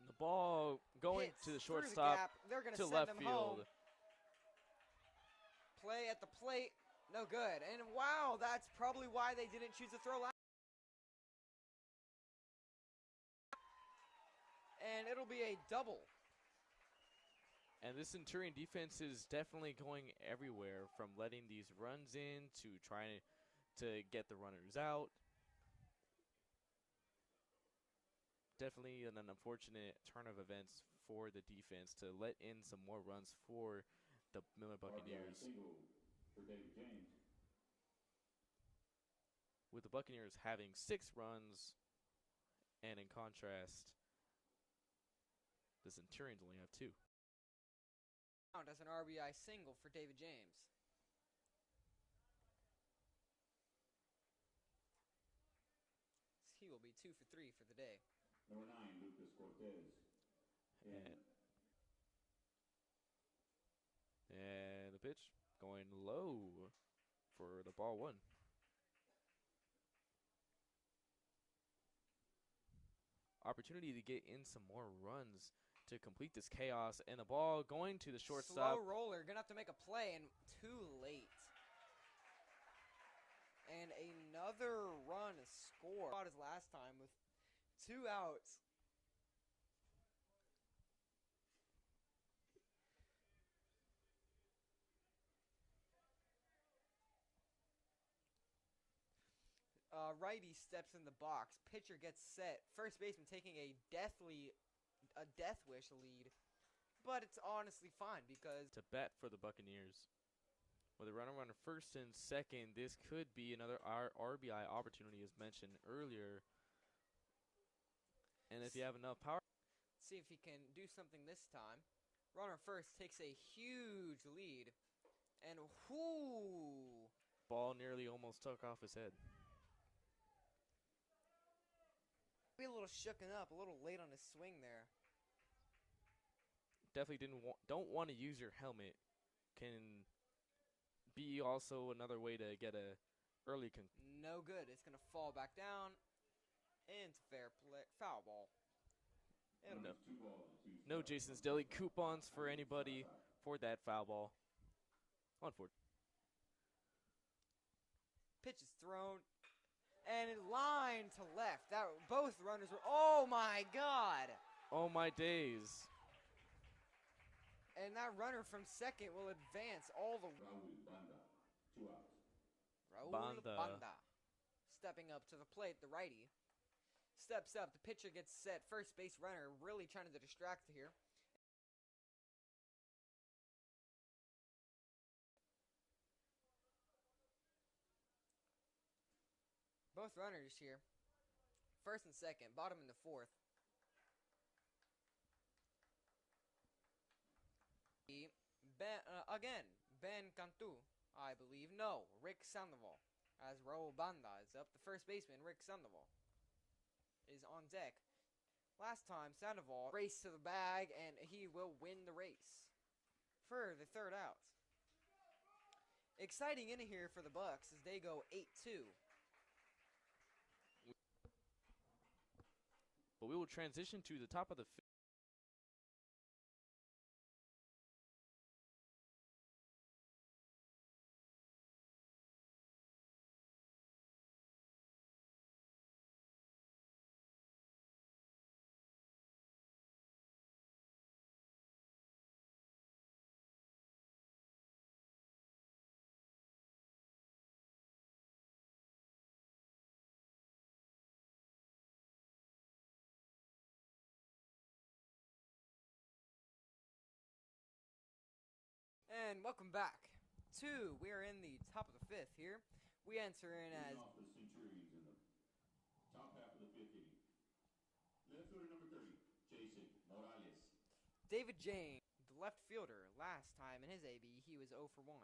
The ball going Hits to the through shortstop gap. They're gonna to send left him field. home. Play at the plate. No good. And wow, that's probably why they didn't choose to throw last. And it'll be a double. And this Centurion defense is definitely going everywhere, from letting these runs in to trying to get the runners out. Definitely an unfortunate turn of events for the defense to let in some more runs for the Miller Buccaneers. Single for David James. With the Buccaneers having 6 runs, and in contrast, the Centurions only have 2. Count as an RBI single for David James. He will be 2 for 3 for the day. Number 9, Lucas Cortez. And the pitch going low for the ball 1. Opportunity to get in some more runs to complete this chaos, and the ball going to the shortstop. Slow roller, gonna have to make a play, and too late. And another run is scored. About his last time with 2 outs. righty steps in the box. Pitcher gets set. First baseman taking a death wish lead. But it's honestly fine because To bat for the Buccaneers. With a runner on first and second, this could be another RBI opportunity as mentioned earlier. And if you have enough power, see if he can do something this time. Runner first takes a huge lead. And whoo! ball nearly almost took off his head. Be a little shooken up, a little late on his swing there. Definitely don't want to use your helmet. Can be also another way to get a early No good. It's gonna fall back down into foul ball. No. No Jason's Deli coupons for anybody for that foul ball. Unfortunately. Pitch is thrown and in line to left. That both runners were. Oh my God! Oh my days. And that runner from second will advance all the way. Raul Banda, 2 outs. Raul Banda. Banda. Stepping up to the plate, the righty. Steps up, the pitcher gets set. First base runner really trying to distract here. Both runners here. First and second, bottom in the fourth. Ben Cantu, I believe. No, Rick Sandoval. As Raul Banda is up, the first baseman, Rick Sandoval, is on deck. Last time, Sandoval raced to the bag, and he will win the race for the third out. Exciting inning here for the Bucks as they go 8-2. But we will transition to the top of the fifth. And welcome back to, we are in the top of the fifth here. We enter in as Off the Centurions in the top half of the 5th inning. Left fielder number 30, Jason Morales. David James, the left fielder. Last time in his AB, he was 0 for 1.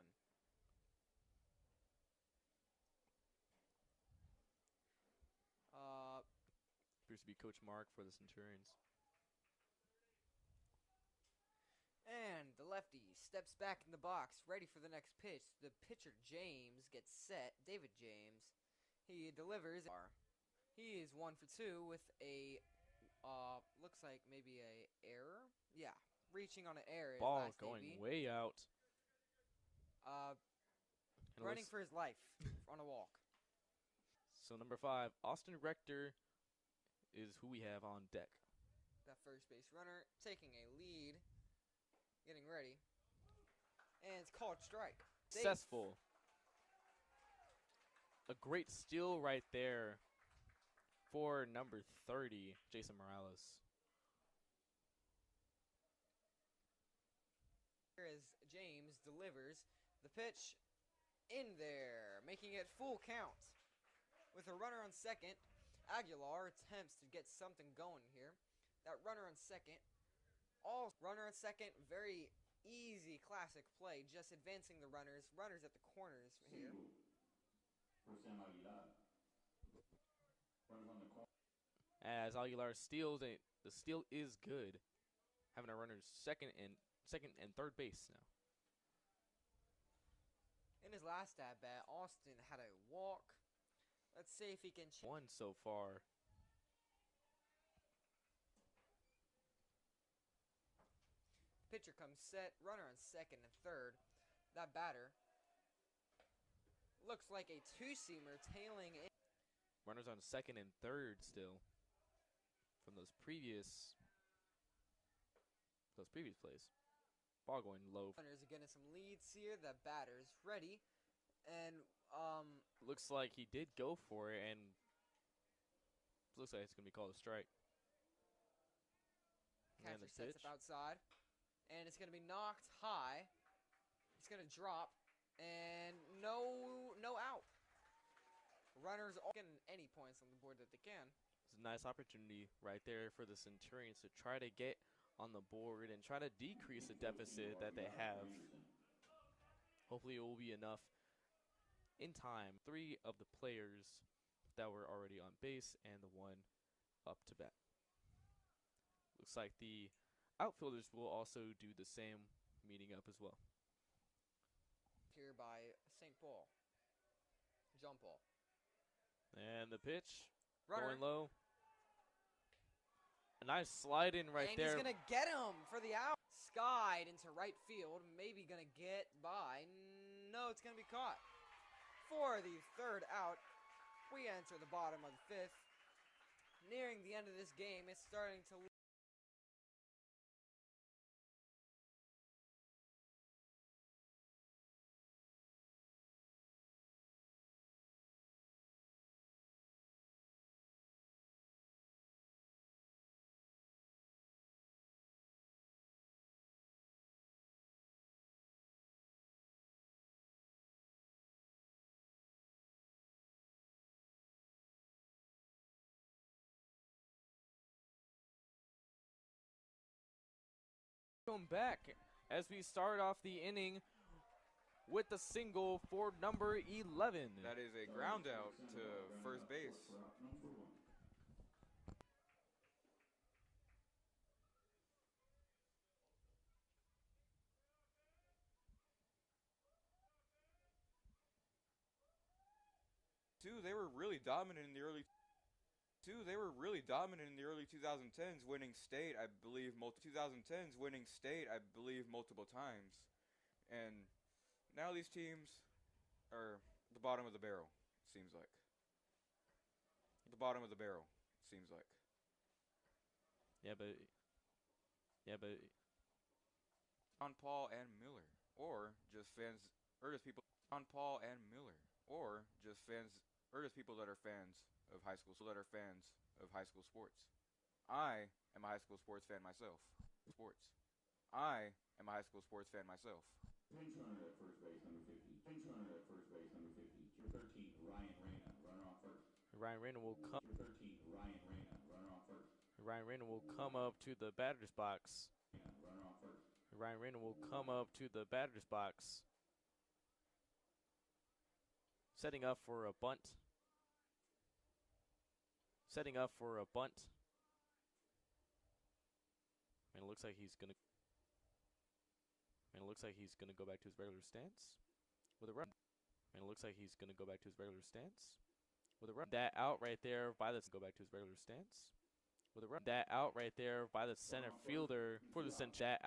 Appears to be Coach Mark for the Centurions. And the lefty steps back in the box, ready for the next pitch. The pitcher, James, gets set. David James. He delivers. He is 1 for 2 with a, looks like maybe a error. Yeah, reaching on an error. Ball going way out. And Running for his life on a walk. So number 5, Austin Rector is who we have on deck. That first base runner taking a lead. Getting ready. And it's called strike. Successful. A great steal right there for number 30, Jason Morales. Here as James delivers the pitch in there, making it full count. With a runner on second, Aguilar attempts to get something going here. That runner on second. All runner on second, very easy classic play, just advancing the runners at the corners here. For Sam Aguilar. Runners on the corner. As Aguilar steals it, the steal is good. Having our runners second and third base now. In his last at bat, Austin had a walk. Let's see if he can. One so far. Pitcher comes set, runner on second and third. That batter looks like a two-seamer tailing in. Runners on second and third still from those previous plays. Ball going low. Runners are getting some leads here. That batter's ready. And looks like he did go for it and Looks like it's going to be called a strike. And Catcher the sets pitch. up outside, and it's going to be knocked high. It's going to drop, and no out. Runners all getting any points on the board that they can. It's a nice opportunity right there for the Centurions to try to get on the board and try to decrease the deficit that they have. Hopefully it will be enough in time. 3 of the players that were already on base and the 1 up to bat. Looks like the outfielders will also do the same, meeting up as well. Here by St. Paul. Jump ball. And the pitch, Runner. going low. A nice slide in right and there. He's going to get him for the out. Skied into right field. Maybe going to get by. No, it's going to be caught. For the 3rd out, we enter the bottom of the 5th. Nearing the end of this game, it's starting to... Welcome back as we start off the inning with the single for number 11. That is a ground out to first base. They were really dominant in the early 2010s, winning state, I believe, multiple times. And now these teams are the bottom of the barrel, seems like. Yeah, but On Paul and Miller, or just fans, or just people on Paul and Miller, or just people that are fans of high school sports. I am a high school sports fan myself. Pinch runner at first base, number 50. Pinch runner at first base, number 50. Number 13, Ryan Reyna, runner on first. Ryan Reyna will come. Number 13, Ryan Reyna, runner on first. Ryan Reyna will come up to the batter's box. Runner on first. Ryan Reyna will come up to the batter's box. Setting up for a bunt. And it looks like he's gonna go back to his regular stance with a run. That out right there by the go back to his regular stance with a run. That out right there by the center fielder for the Centurions.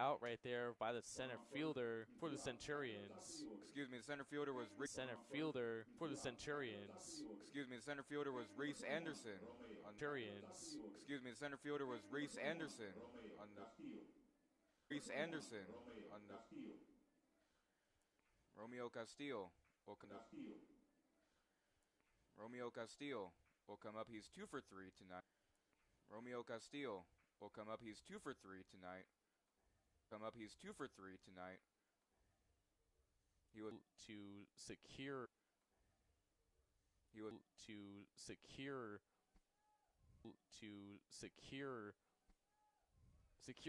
Excuse me, the center fielder was Reese Anderson. Romeo Castillo will come up. He's 2 for 3 tonight. He would secure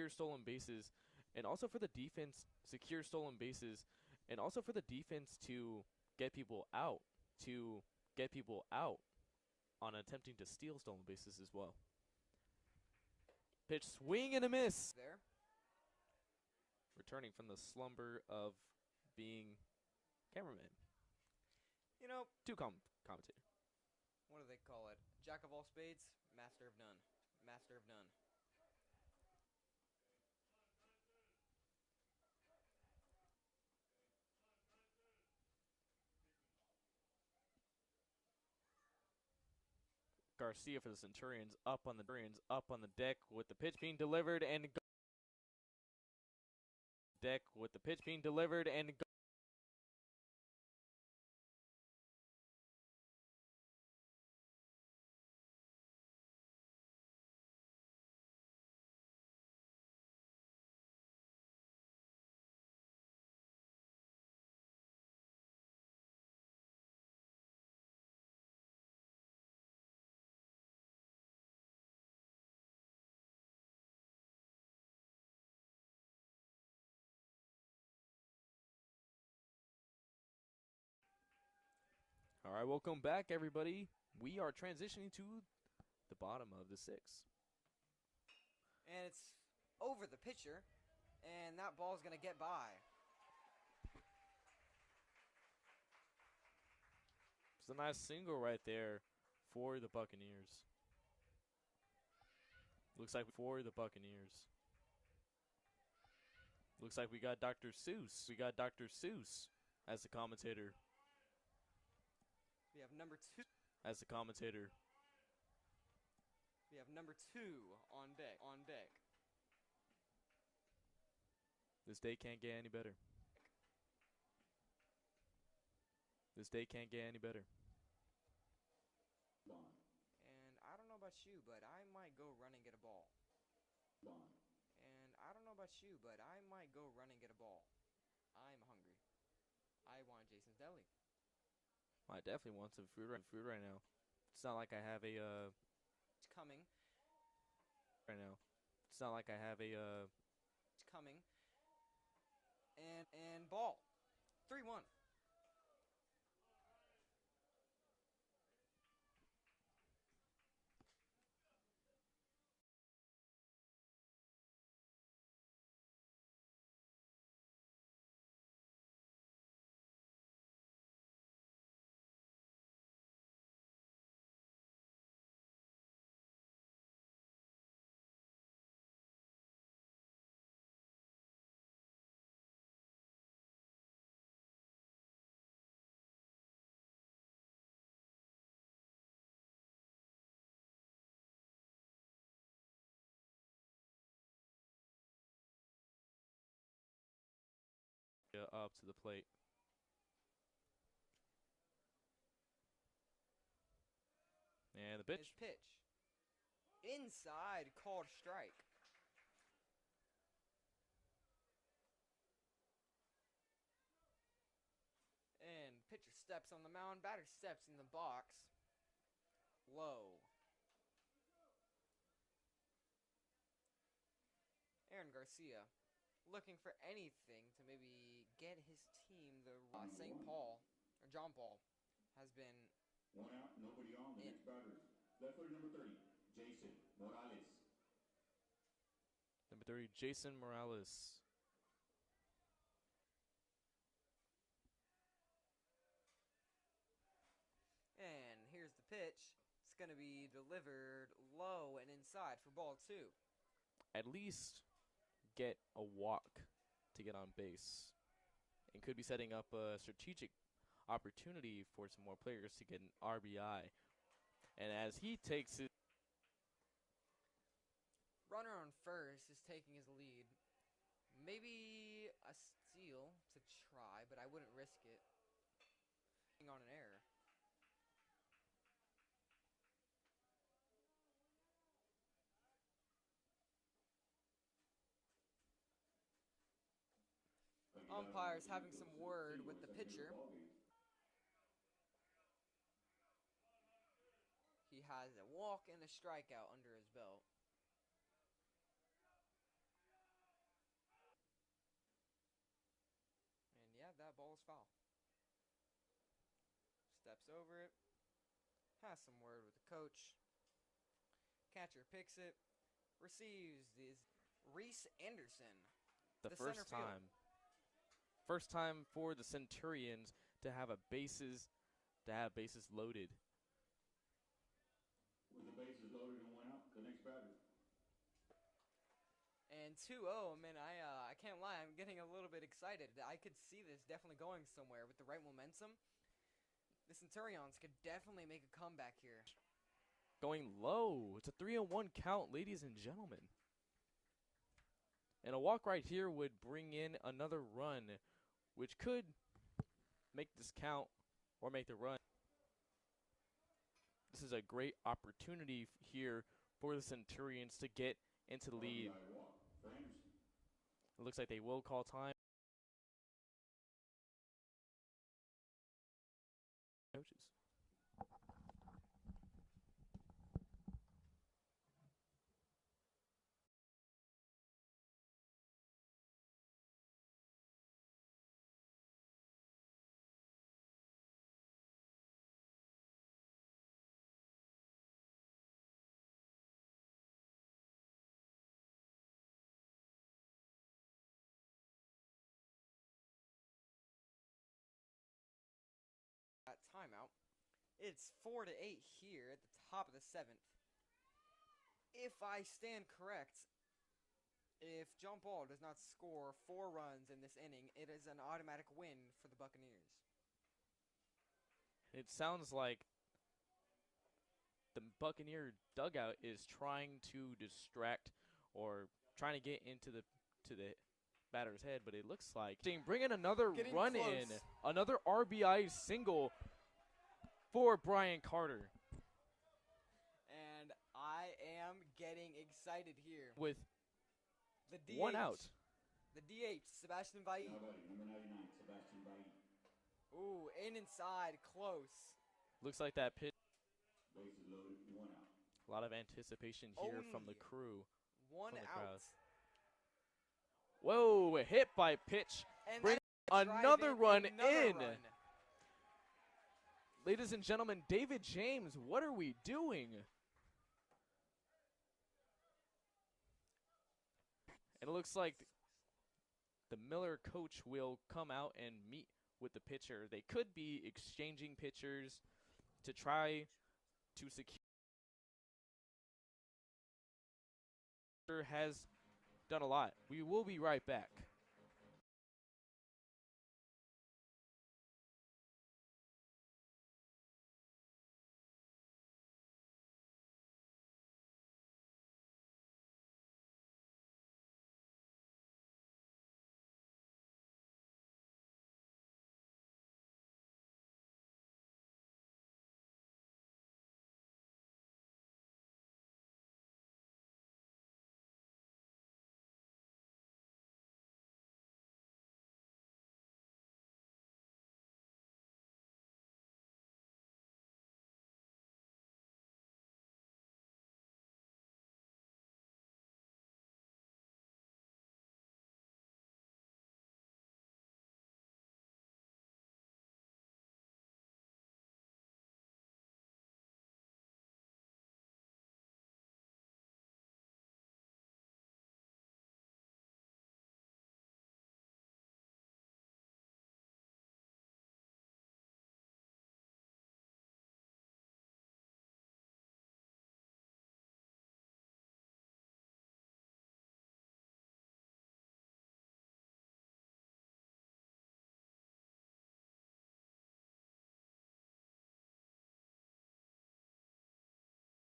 stolen bases, and also for the defense secure stolen bases, and also for the defense to get people out on attempting to steal stolen bases as well. Pitch, swing and a miss. There. Returning from the slumber of being cameraman. You know, Commentator. what do they call it? Jack of all spades, master of none. Garcia for the Centurions up on the deck with the pitch being delivered and All right, welcome back, everybody. We are transitioning to the bottom of the sixth. And it's over the pitcher, and that ball's going to get by. It's a nice single right there for the Buccaneers. Looks like for the Buccaneers. Looks like we got Dr. Seuss. We got Dr. Seuss as the commentator. We have number 2. As the commentator. We have number 2 on deck. This day can't get any better. This day can't get any better. Bond. And I don't know about you, but I might go run and get a ball. Bond. And I don't know about you, but I might go run and get a ball. I'm hungry. I want Jason's Deli. I definitely want some food right now. It's not like I have a It's coming. right now. It's not like I have a It's coming. And ball. 3-1. up to the plate. And the pitch. His pitch. Inside, called strike. And pitcher steps on the mound. Batter steps in the box. Low. Aaron Garcia looking for anything to maybe get his team. The St. Paul, or John Paul, has been 1 out, nobody on. The next batter. Left fielder number 30, Jason Morales. Number 30, Jason Morales. And here's the pitch. It's going to be delivered low and inside for ball 2. At least get a walk to get on base. And could be setting up a strategic opportunity for some more players to get an RBI. And as he takes it, Runner on first is taking his lead. Maybe a steal to try, but I wouldn't risk it. On an error. Umpires having some word with the pitcher. He has a walk and a strikeout under his belt. And yeah, that ball is foul. Steps over it. Has some word with the coach. Catcher picks it. Receives is Reese Anderson. the The first center field. time. First time for the Centurions to have bases loaded. With the bases loaded and 1 out, the next batter. And 2-0, man, I can't lie, I'm getting a little bit excited. I could see this definitely going somewhere with the right momentum. The Centurions could definitely make a comeback here. Going low. It's a 3-1 count, ladies and gentlemen. And a walk right here would bring in another run, which could make this count or make the run. This is a great opportunity here for the Centurions to get into the lead. RBI walk for Anderson. It looks like they will call time. Coaches. It's 4-8 here at the top of the 7th. If I stand correct, if John Paul does not score 4 runs in this inning, it is an automatic win for the Buccaneers. It sounds like the Buccaneer dugout is trying to distract or trying to get into the batter's head, but it looks like bringing another Getting run close. in, another RBI single for Brian Carter And I am getting excited here. with The DH. one out. The DH, Sebastian Vai. Now batting, number 99, Sebastian Vai. Ooh, inside, close. Looks like that pitch. Bases loaded, 1 out. A lot of anticipation here from the Only crew. One From the out. crowd. Whoa, hit by pitch. And Bring that another run another in. run. Ladies and gentlemen, David James, what are we doing? And it looks like the Miller coach will come out and meet with the pitcher. They could be exchanging pitchers to try to secure. Has done a lot. We will be right back.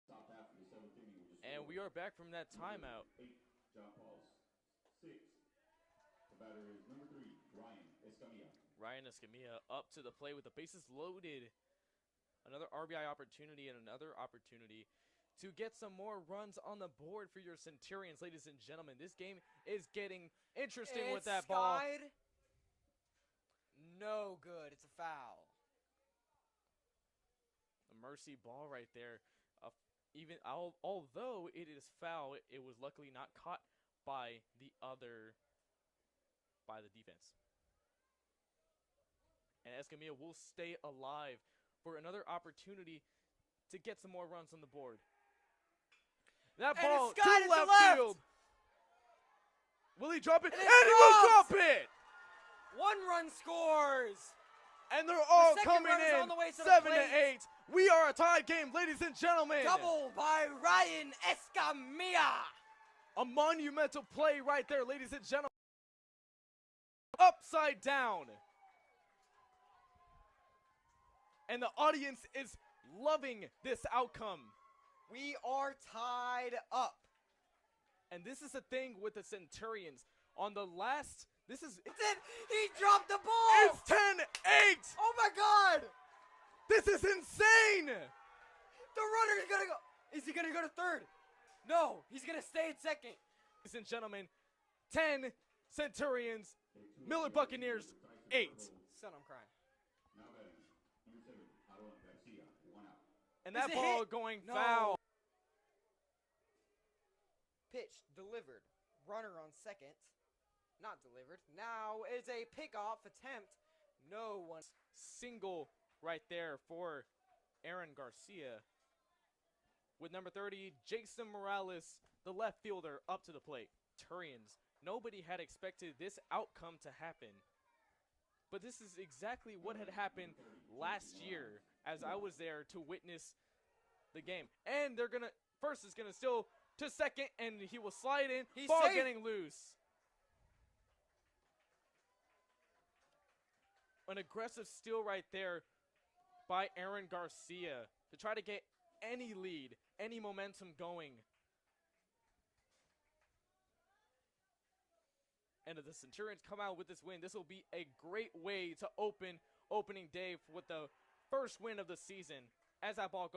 Top half of the 7th inning, we just And we are back from that timeout. 8, John Paul's. 6. The batter is number 3, Ryan Escamilla. Ryan Escamilla up to the plate with the bases loaded. Another RBI opportunity and another opportunity to get some more runs on the board for your Centurions, ladies and gentlemen. This game is getting interesting with that ball. skied. No good. It's a foul. A mercy ball right there. Even although it is foul, it was luckily not caught by the defense. And Escamilla will stay alive for another opportunity to get some more runs on the board. That And ball it's skied to into left left. field. Will he drop it? And And it he will drops. drop it! 1 run scores. And they're all second coming runner's in on the way to the 7 to plate. 8. We are a tied game, ladies and gentlemen. Double by Ryan Escamilla. A monumental play right there, ladies and gentlemen. Upside down. And the audience is loving this outcome. We are tied up. And this is the thing with the Centurions. On the last, this is, It's it. He dropped the ball. it's 10-8. Oh my God. This is insane. The runner is gonna go. Is he gonna go to third? No, he's gonna stay at second. Ladies and gentlemen, 10 Centurions, Miller Buccaneers, 8. Son, I'm crying. Now batting, number 7, Aaron Garcia. 1 out. And Is that it ball hit? going No. foul. Pitch delivered. Runner on second. Not delivered. Now is a pickoff attempt. No one. Single right there for Aaron Garcia. With number 30, Jason Morales, the left fielder, up to the plate. Turians. Nobody had expected this outcome to happen. But this is exactly what had happened last year. as I was there to witness the game. And they're gonna first is gonna steal to second, and he will slide in. He's ball safe. getting loose. An aggressive steal right there by Aaron Garcia to try to get any lead, any momentum going. And if the Centurions come out with this win, this will be a great way to opening day with the first win of the season as that ball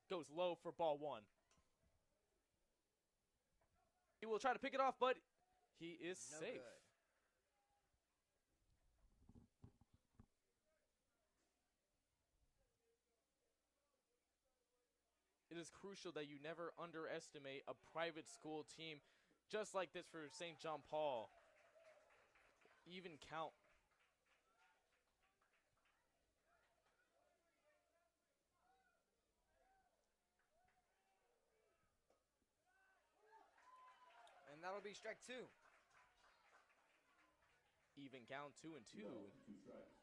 goes low for ball one. He will try to pick it off, but he is No safe. good. It is crucial that you never underestimate a private school team just like this for St. John Paul. Even count. And that'll be strike two. Even count 2-2. Ball, 2 strikes.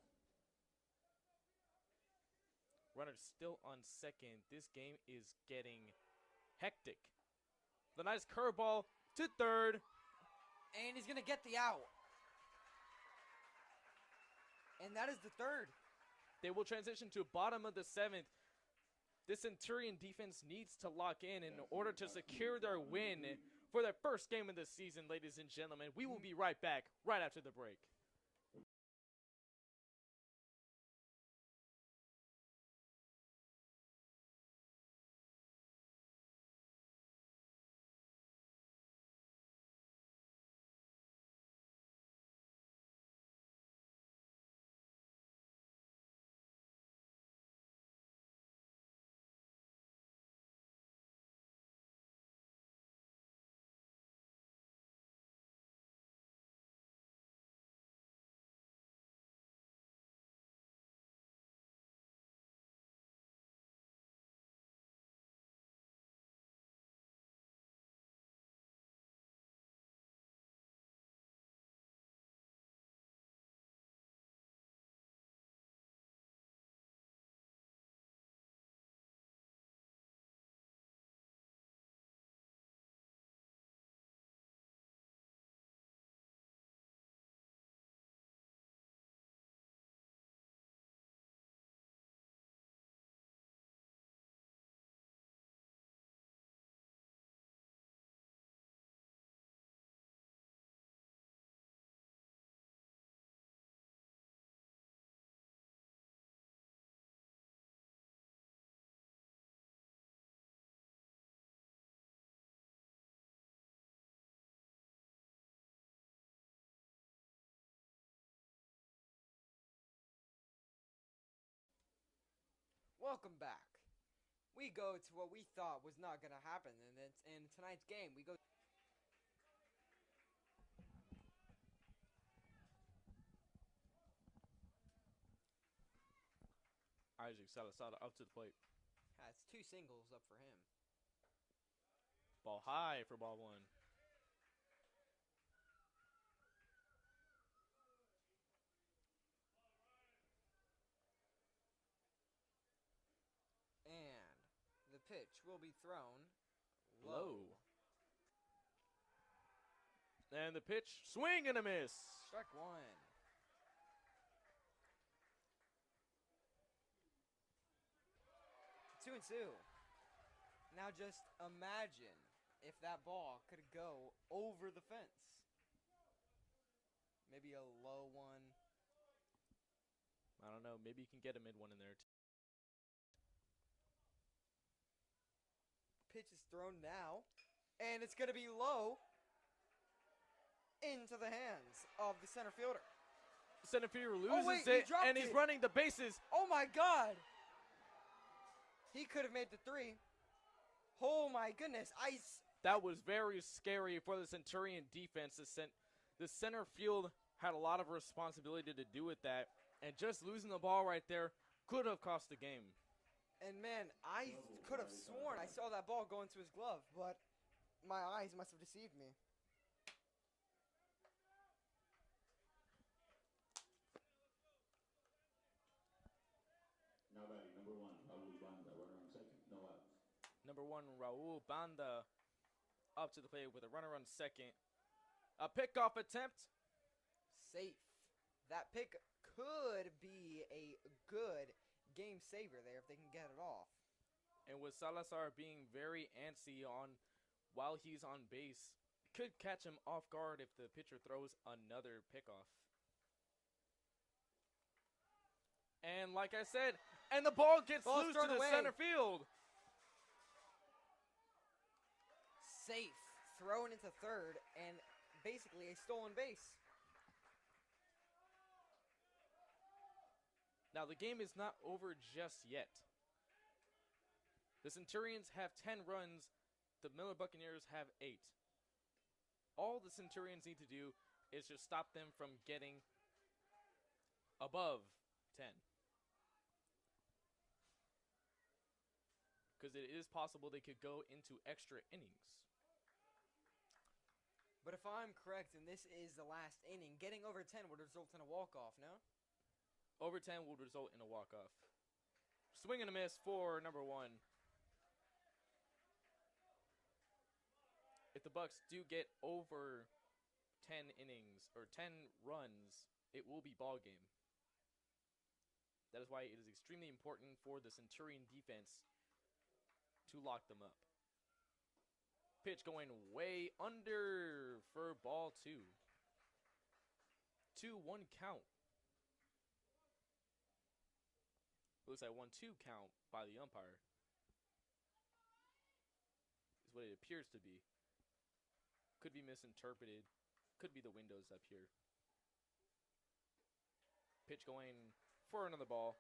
Runner still on second. This game is getting hectic. The nice curveball to third. And he's going to get the out. And that is the third. They will transition to bottom of the seventh. This Centurion defense needs to lock in order to secure their win for their first game of the season, ladies and gentlemen. We will be right back right after the break. Welcome back. We go to what we thought was not going to happen in tonight's game. We go Isaac Salazar up to the plate. That's 2 singles up for him. Ball high for ball one. And the pitch will be thrown Low. And the pitch, swing and a miss. Strike one. Two and two. Now just imagine if that ball could go over the fence. Maybe a low one. I don't know. Maybe you can get a mid one in there too. Pitch is thrown now. And it's going to be low into the hands of the center fielder. Center fielder loses wait, he it, dropped and he's it. running the bases. Oh my God! He could have made the 3. Oh my goodness! That was very scary for the Centurion defense. The center field had a lot of responsibility to do with that, and just losing the ball right there could have cost the game. And man, I could have sworn I saw that ball go into his glove, but my eyes must have deceived me. Now batting number 1. one, Raul Banda up to the plate with a runner on second. A pickoff attempt. Safe. That pick could be a good game saver there if they can get it off. And with Salazar being very antsy on while he's on base, could catch him off guard if the pitcher throws another pickoff. And like I said, and the ball gets Ball's loose to thrown the away. center field. Safe. Thrown into third and basically a stolen base. Now the game is not over just yet. The Centurions have 10 runs. The Miller Buccaneers have 8. All the Centurions need to do is just stop them from getting above 10. Because it is possible they could go into extra innings. But if I'm correct and this is the last inning, getting over 10 would result in a walk-off, no? Over 10 will result in a walk-off. Swing and a miss for number 1. If the Bucks do get over 10 innings or 10 runs, it will be ball game. That is why it is extremely important for the Centurion defense to lock them up. Pitch going way under for ball 2. 2-1 count. Looks like 1-2 count by the umpire. Is what it appears to be. Could be misinterpreted. Could be the windows up here. Pitch going for another ball.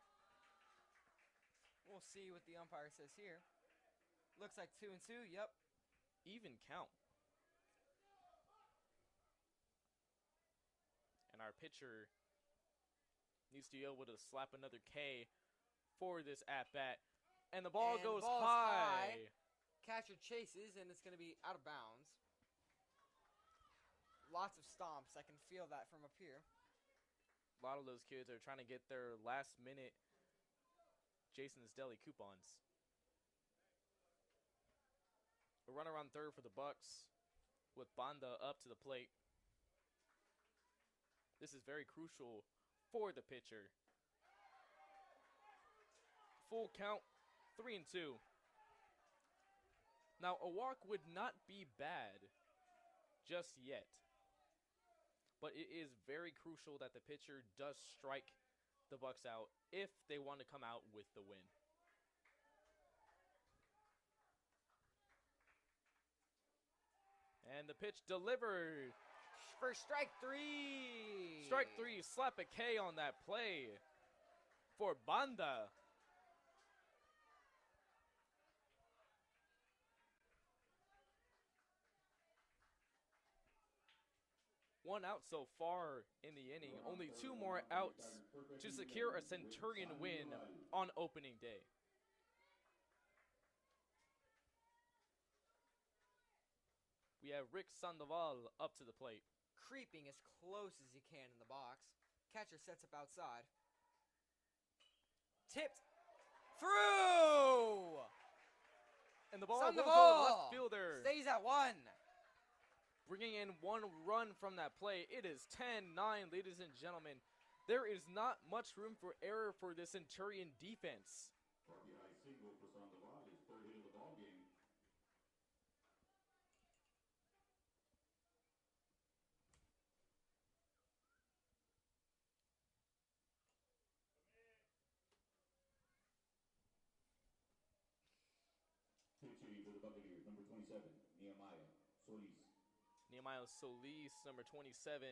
We'll see what the umpire says here. Looks like 2-2, yep. Even count. And our pitcher needs to be able to slap another K for this at-bat. And the ball goes ball's high. Catcher chases, and it's going to be out of bounds. Lots of stomps. I can feel that from up here. A lot of those kids are trying to get their last-minute Jason's Deli coupons. A runner on third for the Bucks with Banda up to the plate. This is very crucial for the pitcher. Full count, 3-2. Now, a walk would not be bad just yet. But it is very crucial that the pitcher does strike the Bucks out if they want to come out with the win. And the pitch delivered. For strike 3. Strike 3, slap a K on that play for Banda. One out so far in the inning. Only 2 more outs to secure a Centurion win on opening day. We have Rick Sandoval up to the plate. Creeping as close as he can in the box. Catcher sets up outside. Tipped. Through! And the ball will go to Sandoval left fielder. stays at 1. Bringing in 1 run from that play. It is 10-9, ladies and gentlemen. There is not much room for error for the Centurion defense. RBI single for Sandoval, his 3rd hit of the ball game. Pitching for the Buccaneers, number 27, Nehemiah Solis. Nehemiah Solis, number 27.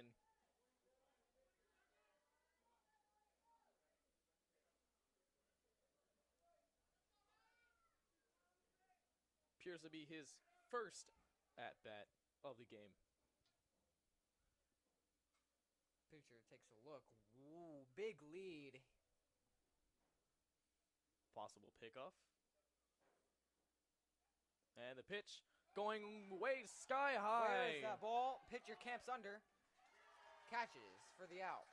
Appears to be his first at-bat of the game. Pitcher takes a look. Ooh, big lead. Possible pickoff. And the pitch going way sky high. Where is that ball? Pitcher camps under. Catches for the out.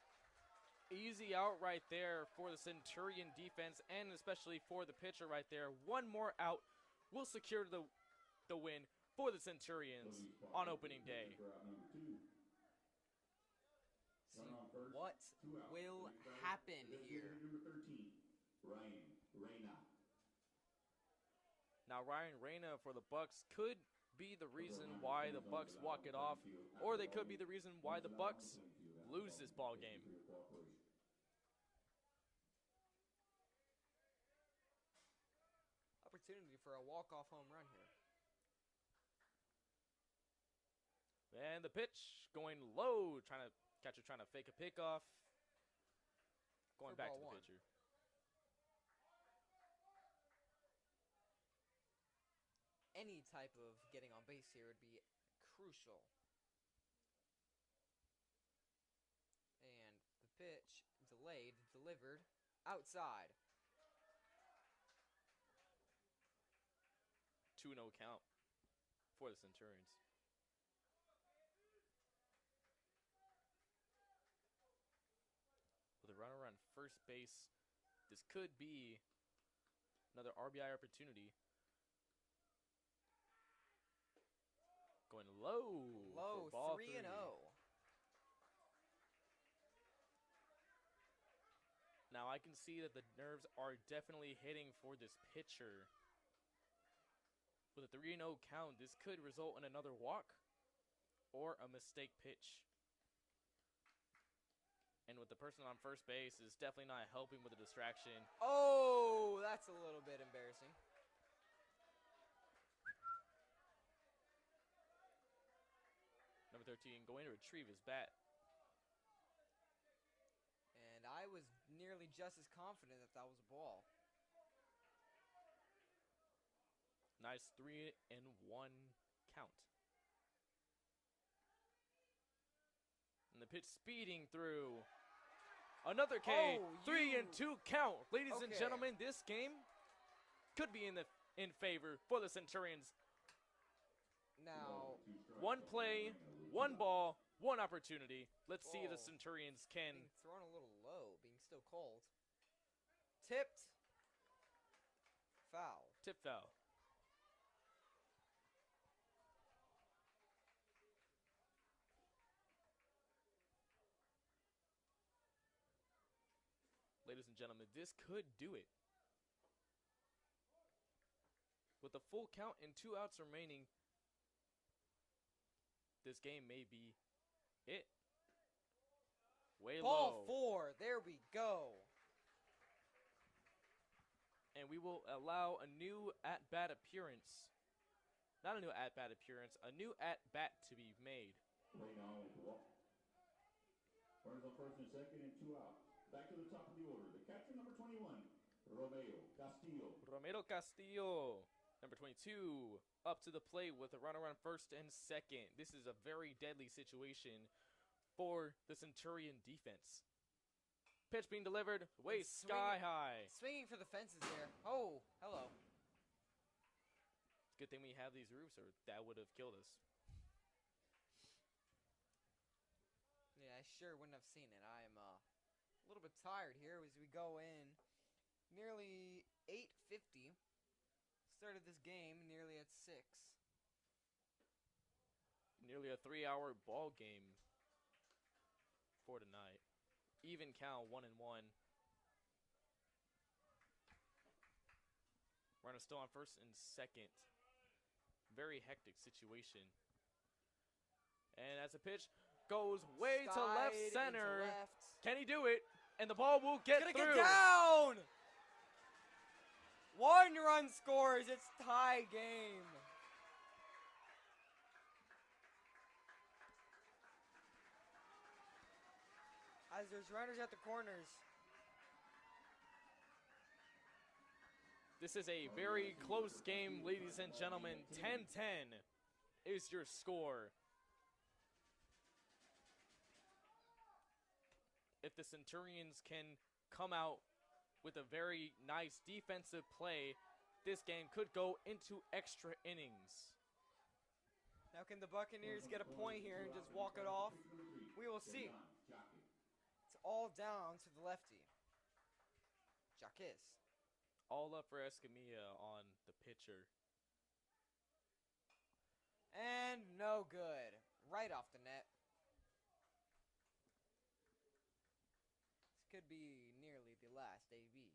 Easy out right there for the Centurion defense and especially for the pitcher right there. 1 more out will secure the win for the Centurions on opening day. For out number 2. See Runner on first, what 2 out. will Next batter, happen the designated here. Number 13, Ryan Reyna. Now Ryan Reyna for the Bucks could be the reason why the Bucks walk it off, or they could be the reason why the Bucks lose this ball game. Opportunity for a walk-off home run here. And the pitch going low, catcher trying to fake a pickoff. Going For back ball to the one. pitcher. Any type of getting on base here would be crucial. And the pitch delayed, delivered, outside. 2-0 count for the Centurions. With a runner on first base, this could be another RBI opportunity. Going low. Low, for ball 3-0. Now I can see that the nerves are definitely hitting for this pitcher. With a 3-0 count, this could result in another walk or a mistake pitch. And with the person on first base is definitely not helping with the distraction. Oh, that's a little bit embarrassing. Number 13 going to retrieve his bat. And I was nearly just as confident that that was a ball. Nice 3-1 count. And the pitch speeding through. Another K. Oh, 3-2 count. Ladies and Okay. gentlemen, this game could be in favor for the Centurions. Now, One play, one ball, one opportunity. Let's see if the Ball. Centurions can. being thrown a little low, being still cold. Tipped. Foul. Tip foul. Ladies and gentlemen, this could do it. With a full count and 2 outs remaining, this game may be it. Way Ball low. 4. There we go. And we will allow a new at-bat appearance. Not a new at-bat appearance, a new at-bat to be made. Reyna on with the walk. Runners on first and second and 2 out. Back to the top of the order. The catcher, number 21, Romeo Castillo. Romero Castillo, number 22, up to the plate with a runner on first and second. This is a very deadly situation for the Centurion defense. Pitch being delivered, way sky high. Swinging for the fences there. Oh, hello. It's a good thing we have these roofs, or that would have killed us. Yeah, I sure wouldn't have seen it. I am a little bit tired here as we go in. Nearly 8:50. Started this game nearly at 6. Nearly a 3-hour ball game for tonight. Even count, 1-1. Runner still on first and second. Very hectic situation. And as the pitch goes way to left Slide into center, left. can he do it? And the ball will get Gonna through. get down! 1 run scores. It's tie game. As there's runners at the corners. This is a very close game, ladies and gentlemen. 10-10 is your score. If the Centurions can come out with a very nice defensive play, this game could go into extra innings. Now can the Buccaneers get a point here and just walk it off? We will see. It's all down to the lefty. Jaquez. All up for Escamilla on the pitcher. right off the net. This could be nearly the last AB.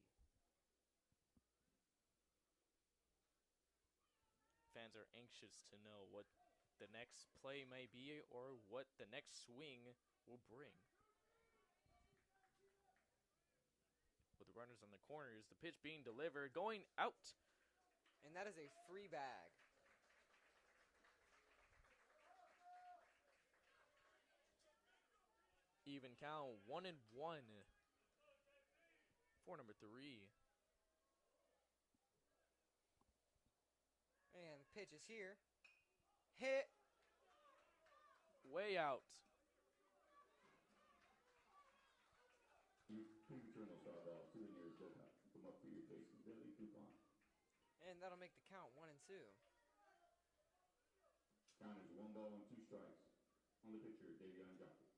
Fans are anxious to know what the next play may be or what the next swing will bring. With the runners on the corners, the pitch being delivered, going out. And that is a free bag. Even count, 1-1 for number 3. And the pitch is here. Hit. Way out. You return those foul balls. 2 in your go come up for your Jason Billy coupon. And that'll make the count 1-2. Count is 1 ball and 2 strikes. On the pitcher, Davion Jockey.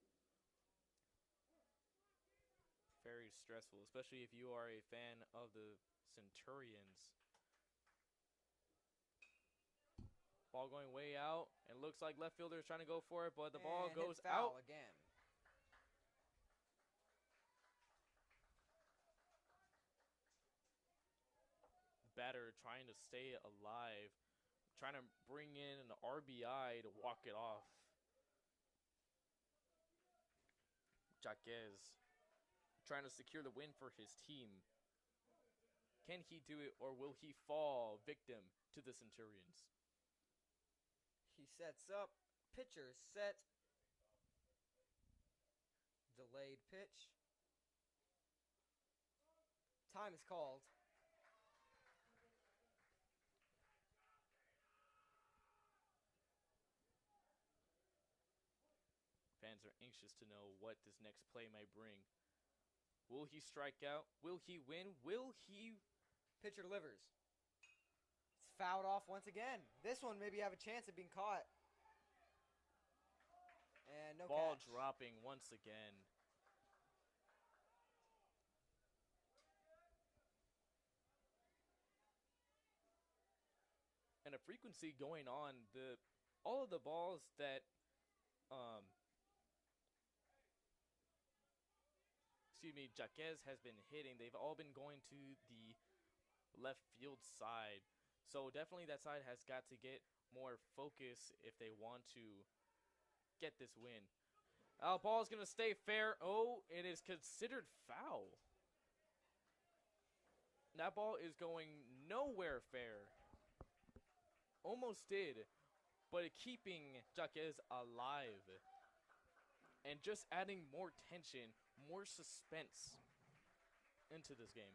Very stressful, especially if you are a fan of the Centurions. Ball going way out, and looks like left fielder is trying to go for it, but the ball And hit goes foul out. again. Batter trying to stay alive, trying to bring in an RBI to walk it off. Jaquez trying to secure the win for his team. Can he do it, or will he fall victim to the Centurions? He sets up. Pitcher set. Delayed pitch. Time is called. Fans are anxious to know what this next play may bring. Will he strike out? Will he win? Will he? Pitcher delivers. It's fouled off once again. This one maybe have a chance of being caught. And no Ball catch. dropping once again. And a frequency going on. All of the balls that Jaquez has been hitting, they've all been going to the left field side. So definitely that side has got to get more focus if they want to get this win. Ball is going to stay fair. Oh, it is considered foul. That ball is going nowhere fair. Almost did, but keeping Jaquez alive and just adding more tension, more suspense into this game.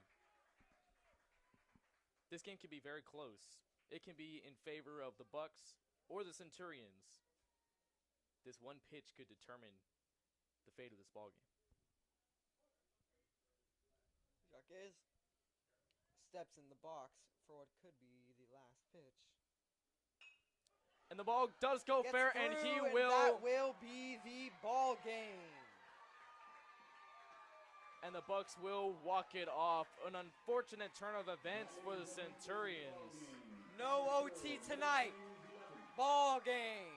This game can be very close. It can be in favor of the Bucks or the Centurions. This one pitch could determine the fate of this ballgame. Jaquez steps in the box for what could be the last pitch. And the ball does go Gets fair, and he through, and will. that will be the ball game. And the Bucks will walk it off. An unfortunate turn of events for the Centurions. No OT tonight. Ball game.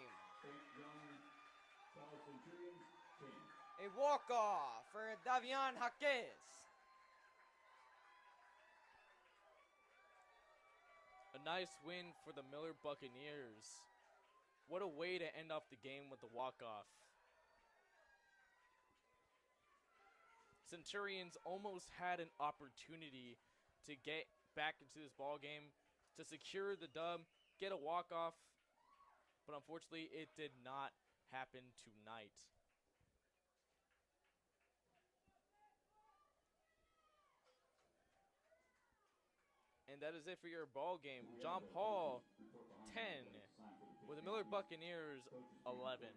A walk-off for Davion Jaquez. A nice win for the Miller Buccaneers. What a way to end off the game with the walk-off. Centurions almost had an opportunity to get back into this ball game, to secure the dub, get a walk-off, but unfortunately it did not happen tonight. And that is it for your ball game. John Paul, 10, with the Miller Buccaneers, 11,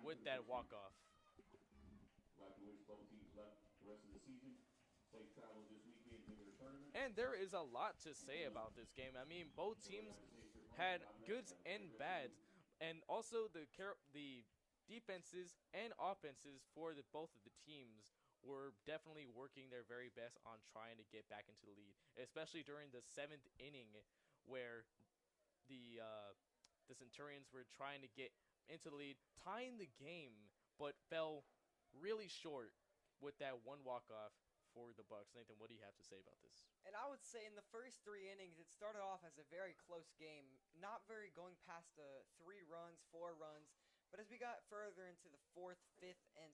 with that walk-off. And there is a lot to say about this game. I mean, both teams had goods and bads, and also the defenses and offenses for both of the teams were definitely working their very best on trying to get back into the lead, especially during the 7th inning, where the the Centurions were trying to get into the lead, tying the game, but fell really short with that one walk-off for the Bucks. Nathan, what do you have to say about this? And I would say in the first 3 innings, it started off as a very close game, not very going past the 3 runs, 4 runs. But as we got further into the 4th, 5th, and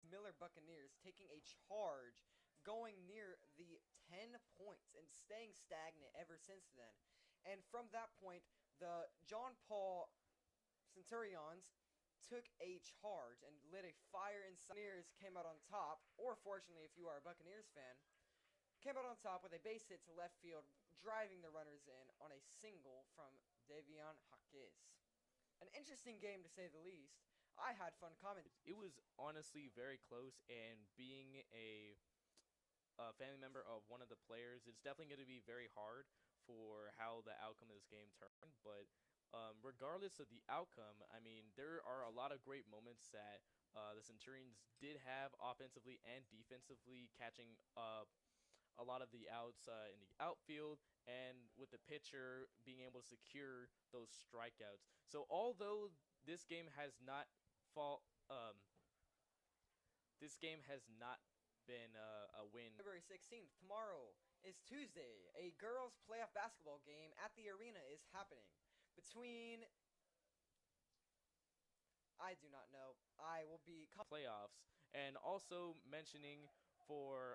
Miller Buccaneers taking a charge, going near the 10 points and staying stagnant ever since then. And from that point, the John Paul Centurions took a charge and lit a fire inside. Buccaneers came out on top, or fortunately if you are a Buccaneers fan, came out on top with a base hit to left field, driving the runners in on a single from Davion Jaquez. An interesting game to say the least. I had fun commenting. It was honestly very close, and being a family member of one of the players, it's definitely going to be very hard for how the outcome of this game turned. But regardless of the outcome, I mean, there are a lot of great moments that the Centurions did have offensively and defensively, catching a lot of the outs in the outfield, and with the pitcher being able to secure those strikeouts. So although this game has not been a win. February 16th, tomorrow is Tuesday. A girls' playoff basketball game at the arena is happening between, I do not know. I will be playoffs, and also mentioning for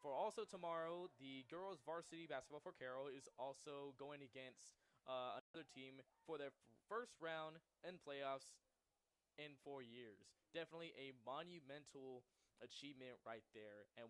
also tomorrow, the girls varsity basketball for Carroll is also going against another team for their first round in playoffs in 4 years. Definitely a monumental achievement right there, and we